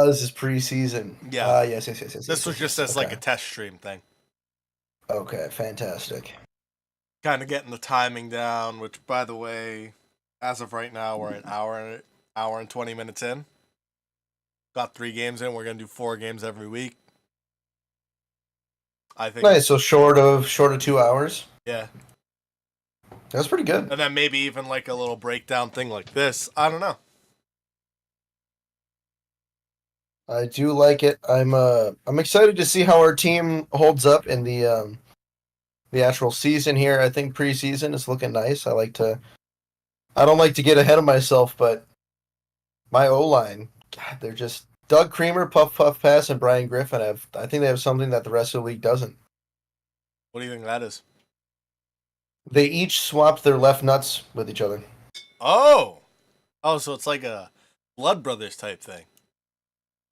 This is preseason. Yeah. Yes. This was just as like a test stream thing. Okay, fantastic. Kind of getting the timing down, which, by the way, as of right now, we're an hour and 20 minutes in. Got 3 games in. We're gonna do 4 games every week. I think. Nice. So short of 2 hours. Yeah, That's pretty good. and then maybe even like a little breakdown thing like this. I don't know. I do like it. I'm excited to see how our team holds up in the actual season here. I think preseason is looking nice. I don't like to get ahead of myself, but my O line, God, they're just Doug Creamer, Puff Puff Pass, and Brian Griffin I think they have something that the rest of the league doesn't. What do you think that is? They each swapped their left nuts with each other. Oh, so it's like a Blood Brothers type thing.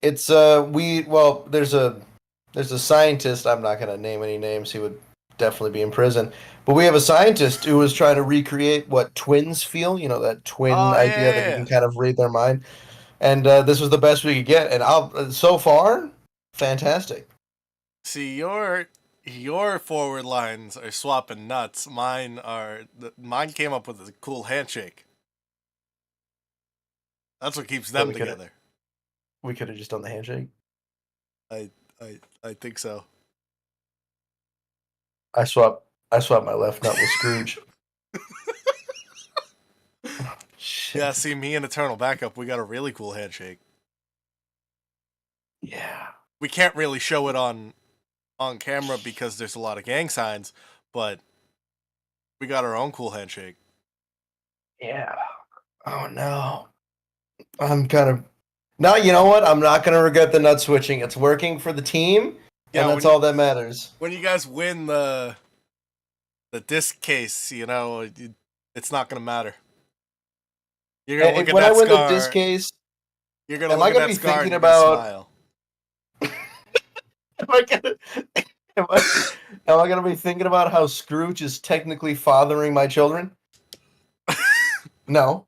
It's there's a scientist, I'm not gonna name any names, he would definitely be in prison. But we have a scientist who was trying to recreate what twins feel, that twin idea that you can kind of read their mind. And this was the best we could get, and so far, fantastic. See, your forward lines are swapping nuts. Mine came up with a cool handshake. That's what keeps them together. We could have just done the handshake. I think so. I swap my left nut with Scrooge. Shit. Yeah, see, me and Eternal Backup, we got a really cool handshake. Yeah. We can't really show it on camera because there's a lot of gang signs, but we got our own cool handshake. Yeah. Oh no. I'm kind of. No, you know what? I'm not gonna regret the nut switching. It's working for the team, Yeah, and that's all that matters. When you guys win the disc case, it's not gonna matter. You're gonna look at When that I win scar. the disc case, You're gonna am look I at gonna that be scar thinking and you're gonna about? smile. Am I gonna? Am I gonna be thinking about how Scrooge is technically fathering my children? No.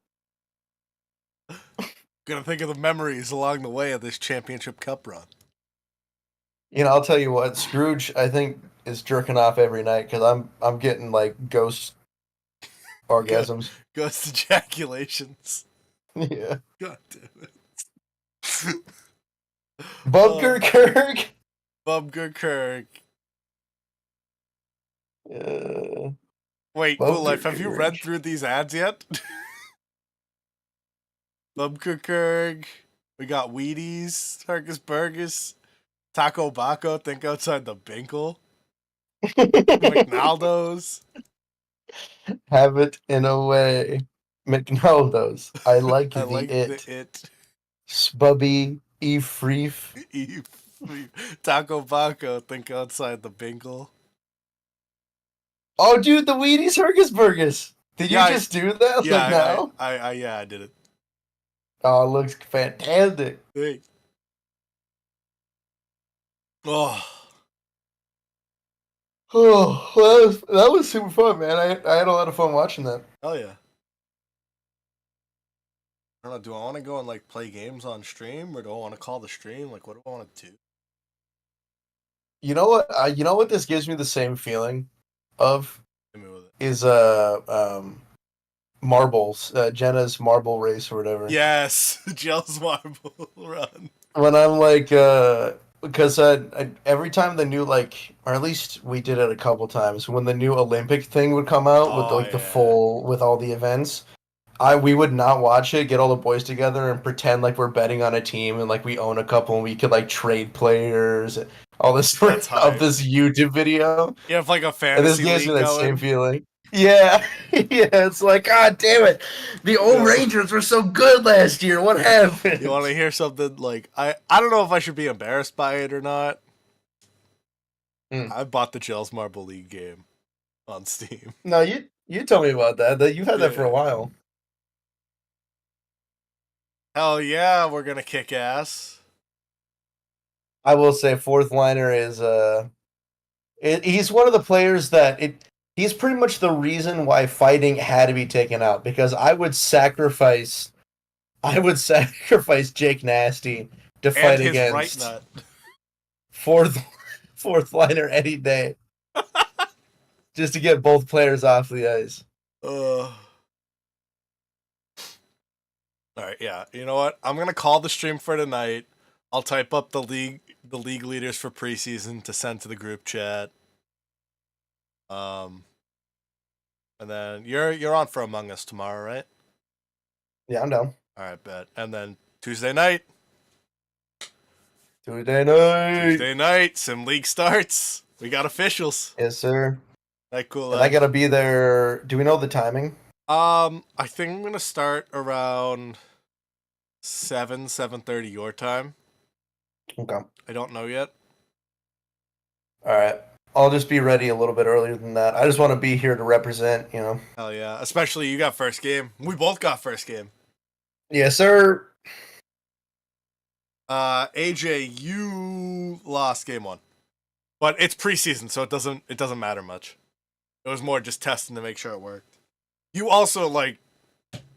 Gonna think of the memories along the way of this championship cup run. I'll tell you what, Scrooge, I think, is jerking off every night because I'm getting like ghost orgasms. Ghost ejaculations. Yeah. God damn it. Bubker Kirk. Bubker Kirk. Wait, Bubker Cool Life, have you read Kirk. through these ads yet? Bubker Kirk. We got Wheaties, Turkish Burgers, Taco Baco, Think Outside the Binkle. McNaldo's. Have it in a way. McNaldo's. I like I the like it. the it. Spubby. Efreef. Taco Baco, think outside the bingle. Oh, dude, the Wheaties Hergus Burgers. Did you Yeah, just do that? Yeah, Like now? I did it. Oh, it looks fantastic. Hey. Oh, Oh, well, that was super fun, man. I had a lot of fun watching that. hell yeah. I don't know, do I want to go and like play games on stream or do I want to call the stream? Like, what do I want to do? You know what? You know what this gives me the same feeling of Hit me with it. is marbles, Jenna's marble race or whatever. Yes, Gels Marble Run. When I'm like, because every time the new like, or at least we did it a couple times when the new Olympic thing would come out with Oh, like the yeah. full with all the events. We would not watch it, get all the boys together and pretend like we're betting on a team and like we own a couple and we could like trade players and all this That's of hype. this YouTube video. You have like a And this fantasy gives league me that going. same feeling. Yeah. Yeah, it's like, God damn it. The old Yeah. Rangers were so good last year. What happened? You want to hear something like I don't know if I should be embarrassed by it or not. I bought the Gels Marble League game on Steam. No, you told me about that. That you've had that for a while. Hell yeah, we're gonna kick ass. I will say fourth liner is he's one of the players that he's pretty much the reason why fighting had to be taken out because I would sacrifice Jake Nasty to fight And his against right nut. fourth liner any day. Just to get both players off the ice. All right, yeah. You know what? I'm gonna call the stream for tonight. I'll type up the league leaders for preseason to send to the group chat. And then you're on for Among Us tomorrow, right? Yeah, I'm down. All right, bet. And then Tuesday night, Tuesday night. Sim League starts. We got officials. Yes, sir. That cool. And I gotta be there. Do we know the timing? I think I'm gonna start around 7:30 your time. Okay. I don't know yet. All right. I'll just be ready a little bit earlier than that. I just want to be here to represent, you know. Hell yeah. Especially you got first game. We both got first game. Yes, sir. AJ, you lost game 1. But it's preseason, so it doesn't matter much. It was more just testing to make sure it worked. You also like,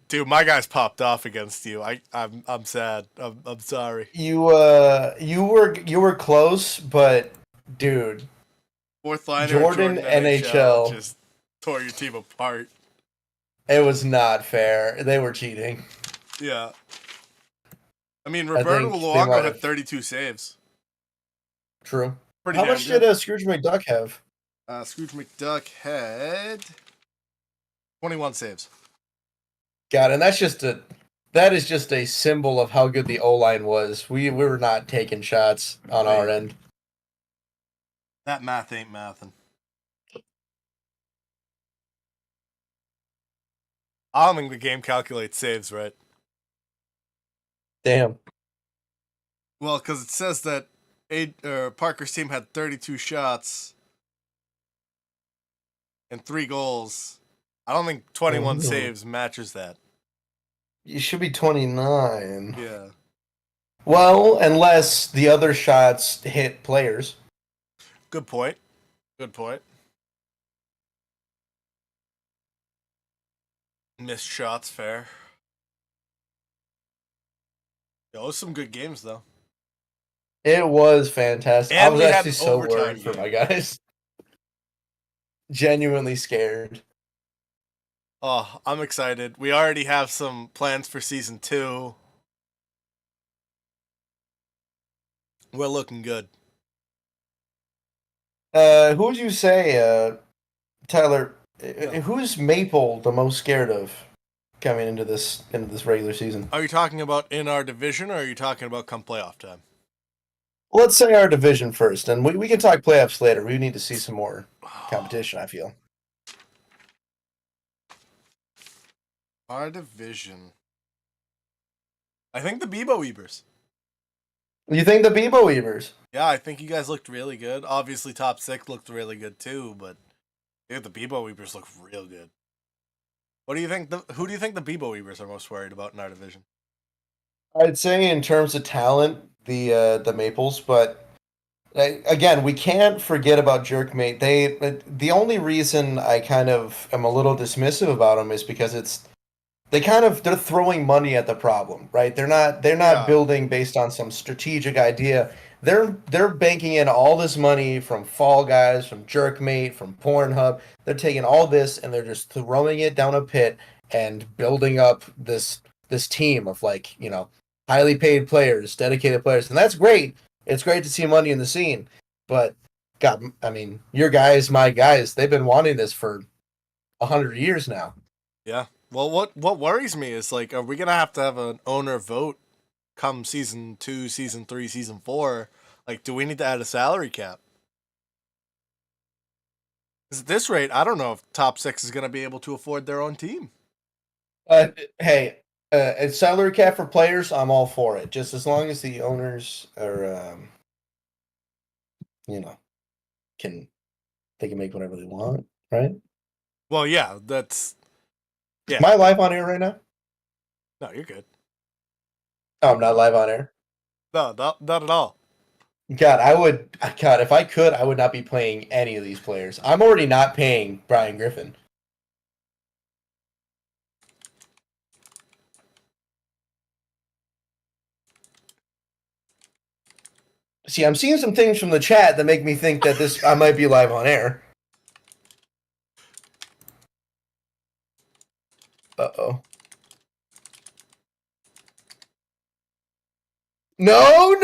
dude, my guys popped off against you. I'm sad. I'm sorry. You were close, but dude, Fourth liner Jordan NHL just tore your team apart. it was not fair. They were cheating. Yeah. I mean, Roberto think they Luongo might had have- 32 saves. True. Pretty How damn much good. did Scrooge McDuck have? Scrooge McDuck had 21 saves. God, and that is just a symbol of how good the O line was. We were not taking shots on our end. That math ain't mathin'. I don't think the game calculates saves, right? Damn. Well, because it says that Parker's team had 32 shots and 3 goals. I don't think 21 saves matches that. You should be 29. Yeah. Well, unless the other shots hit players. Good point. Good point. Missed shots, fair. Those some good games, though. It was fantastic. And I was we had actually an so overtime worried for game. my guys. Genuinely scared. Oh, I'm excited. We already have some plans for season 2. We're looking good. Who would you say, Tyler? Yeah. Who's Maple the most scared of coming into this regular season? Are you talking about in our division, or are you talking about come playoff time? Well, let's say our division first, and we can talk playoffs later. We need to see some more competition, I feel. Our division. I think the Bebo Weavers. You think the Bebo Weavers? Yeah, I think you guys looked really good. Obviously, top 6 looked really good too, but the Bebo Weavers look real good. What do you think? Who do you think the Bebo Weavers are most worried about in our division? I'd say in terms of talent, the Maples, but again, we can't forget about Jerkmate. The only reason I kind of am a little dismissive about them is because they're throwing money at the problem, right? They're not building based on some strategic idea. They're banking in all this money from Fall Guys, from Jerkmate, from Pornhub. They're taking all this and they're just throwing it down a pit and building up this team of highly paid players, dedicated players, and that's great. It's great to see money in the scene, but God, I mean, your guys, my guys, they've been wanting this for 100 years now. Yeah. Well, what worries me is are we gonna have to have an owner vote come season 2, season 3, season 4? Do we need to add a salary cap? 'Cause at this rate, I don't know if top 6 is gonna be able to afford their own team. Hey, a salary cap for players, I'm all for it. Just as long as the owners are, can they can make whatever they want, right? Well, yeah, that's yeah. Am I live on air right now? No, you're good. Oh, I'm not live on air. No, not at all. God, if I could, I would not be playing any of these players. I'm already not paying Brian Griffin. See, I'm seeing some things from the chat that make me think that I might be live on air. Uh-oh. No.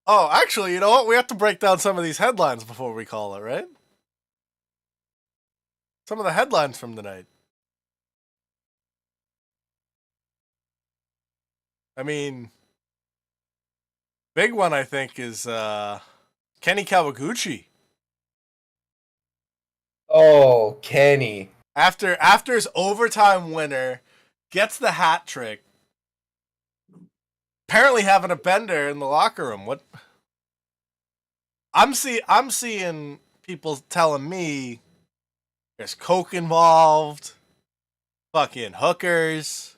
Oh, actually, you know what? We have to break down some of these headlines before we call it, right? Some of the headlines from the night. I mean, big one I think is Kenny Kawaguchi. Oh, Kenny. After his overtime winner, gets the hat trick. Apparently having a bender in the locker room. What? I'm seeing people telling me there's coke involved, fucking hookers.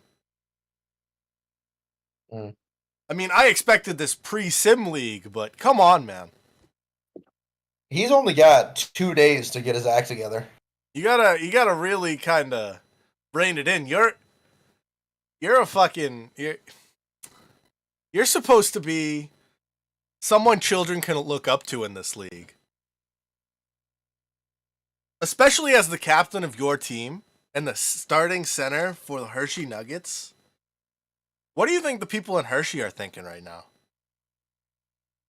I mean, I expected this pre-sim league, but come on, man. He's only got 2 days to get his act together. You gotta really kind of rein it in. You're supposed to be someone children can look up to in this league. Especially as the captain of your team and the starting center for the Hershey Nuggets. What do you think the people in Hershey are thinking right now?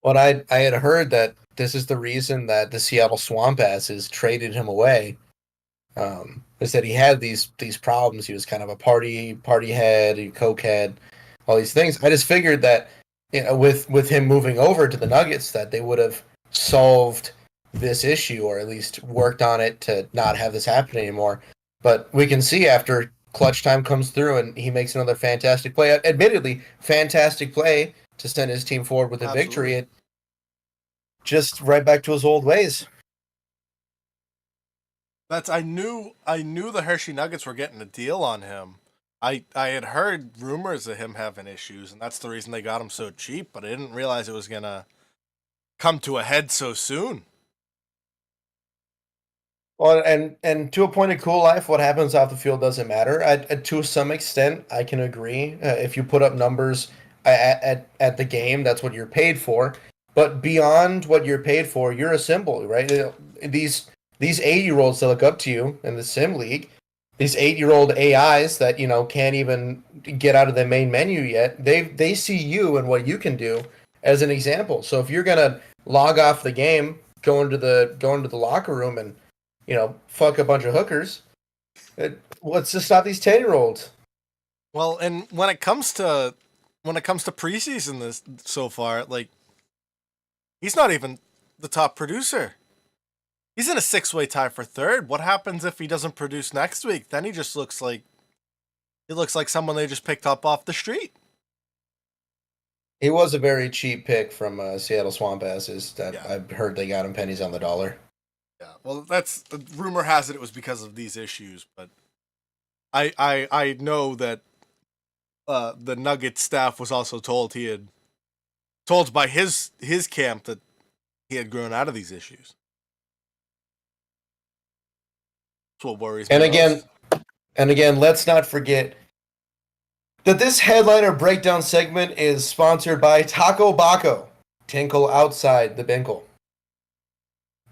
Well, I had heard that this is the reason that the Seattle Swamp Asses traded him away. Is that he had these problems. He was kind of a party head, a coke head, all these things. I just figured that with him moving over to the Nuggets, that they would have solved this issue or at least worked on it to not have this happen anymore. But we can see after clutch time comes through and he makes another fantastic play. Admittedly, fantastic play to send his team forward with a victory. It just right back to his old ways. I knew the Hershey Nuggets were getting a deal on him. I had heard rumors of him having issues, and that's the reason they got him so cheap, but I didn't realize it was gonna come to a head so soon. Well, and to a point of cool life, what happens off the field doesn't matter. To some extent, I can agree. If you put up numbers at the game, that's what you're paid for. But beyond what you're paid for, you're a symbol, right? These 8-year-olds that look up to you in the sim league, these 8-year-old AIs that can't even get out of the main menu yet. They see you and what you can do as an example. So if you're gonna log off the game, go into the locker room and fuck a bunch of hookers, What's to stop these 10-year-olds? Well, and when it comes to preseason this so far, like he's not even the top producer. He's in a 6-way tie for third. What happens if he doesn't produce next week? Then he looks like someone they just picked up off the street. He was a very cheap pick from Seattle Swamp Asses. That Yeah. I've heard they got him pennies on the dollar. Yeah. Well, that's the rumor has it was because of these issues, but I know that the Nuggets staff was also told by his camp that he had grown out of these issues. That's what worries me. And again, let's not forget that this headliner breakdown segment is sponsored by Taco Baco. Tinkle outside the binkle.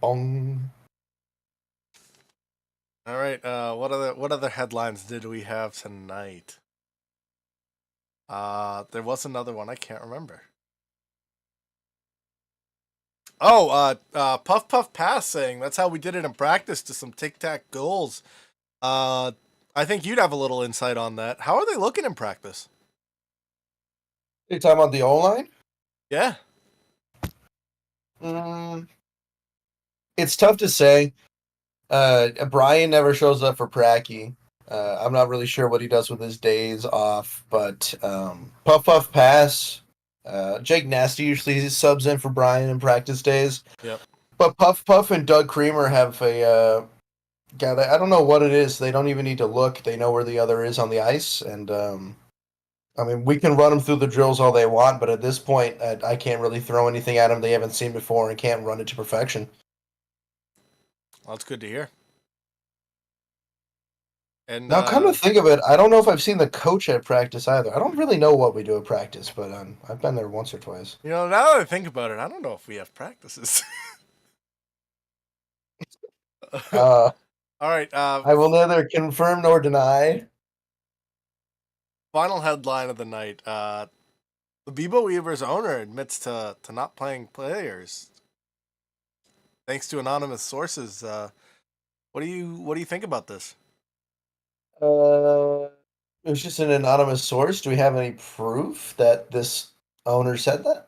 Bong. All right. What other headlines did we have tonight? There was another one I can't remember. Oh, Puff Puff Pass saying that's how we did it in practice to some Tic Tac goals. I think you'd have a little insight on that. How are they looking in practice? You're talking about the O-line? Yeah. It's tough to say. Brian never shows up for pracky. I'm not really sure what he does with his days off, but Puff Puff Pass. Jake Nasty usually subs in for Brian in practice days. Yep. But Puff Puff and Doug Creamer have a guy that I don't know what it is. They don't even need to look. They know where the other is on the ice. And I mean, we can run them through the drills all they want, but at this point, I can't really throw anything at them they haven't seen before and can't run it to perfection. Well, that's good to hear. And Now, come to think of it, I don't know if I've seen the coach at practice either. I don't really know what we do at practice, but I've been there once or twice. you know, now that I think about it, I don't know if we have practices. Uh, All right. I will neither confirm nor deny. Final headline of the night. The Bebo Weavers owner admits to not playing players, thanks to anonymous sources. What do you think about this? It was just an anonymous source. Do we have any proof that this owner said that?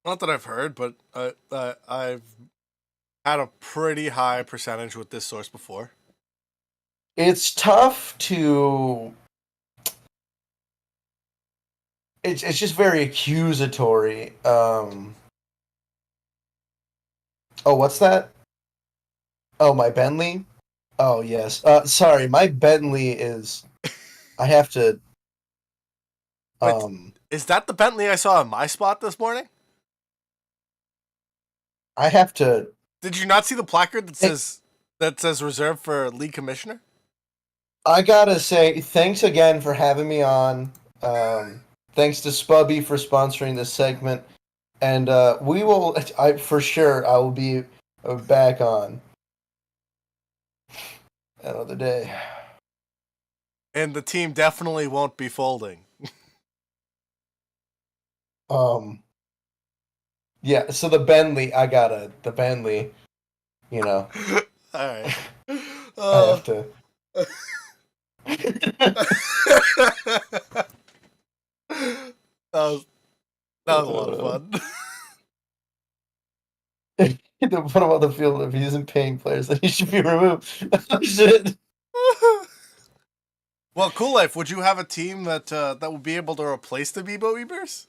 Not that I've heard, but I've had a pretty high percentage with this source before. It's tough to. It's just very accusatory. Oh, what's that? Oh, my Bentley? Oh, yes. Sorry, my Bentley is... I have to... Is that the Bentley I saw in my spot this morning? I have to... Did you not see the placard that says reserved for league commissioner? I gotta say, thanks again for having me on. Thanks to Spubby for sponsoring this segment. And we will... I will be back on another day. And the team definitely won't be folding. Yeah, so the Bentley, the Bentley, you know. All right. I have to. that was a lot of fun. What about the field if he isn't paying players, then he should be removed. Oh, shit. Well, Cool Life, would you have a team that would be able to replace the Bebo Weavers?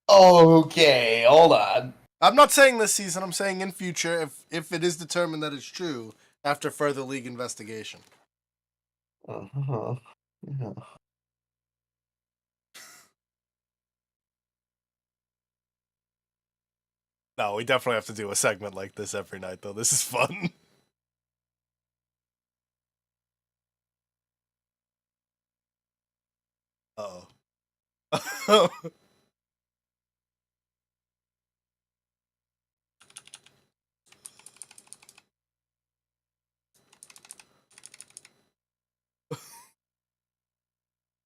Okay, hold on. I'm not saying this season. I'm saying in future, if it is determined that it's true after further league investigation. Uh-huh. Yeah. No, we definitely have to do a segment like this every night, though. This is fun. Uh-oh.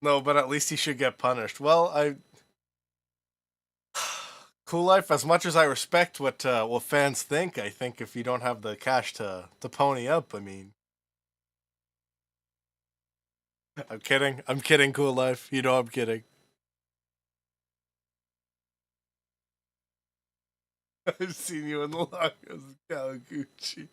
No, but at least he should get punished. Well, Cool Life, as much as I respect what fans think, I think if you don't have the cash to pony up, I mean, I'm kidding. I'm kidding, Cool Life. You know I'm kidding. I've seen you in the lockers of Kawaguchi.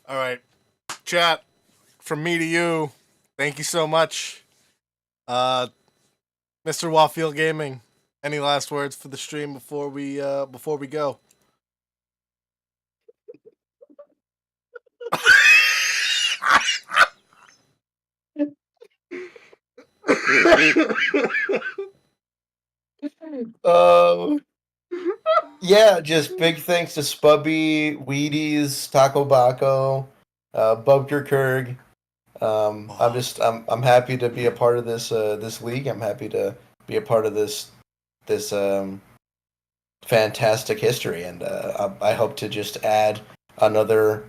All right, chat. From me to you, thank you so much, Mr. Wafield Gaming. Any last words for the stream before we go? Um, yeah, just big thanks to Spubby, Wheaties, Taco Baco, Bubker Kurg. I'm happy to be a part of this league. I'm happy to be a part of this fantastic history, and I hope to just add another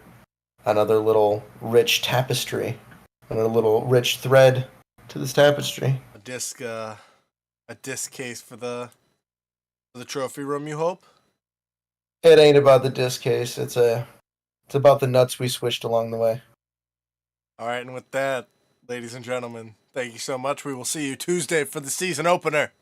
little rich tapestry, another little rich thread to this tapestry. A disc case for the trophy room. You hope. It ain't about the disc case. It's about the nuts we switched along the way. All right, and with that, ladies and gentlemen, thank you so much. We will see you Tuesday for the season opener.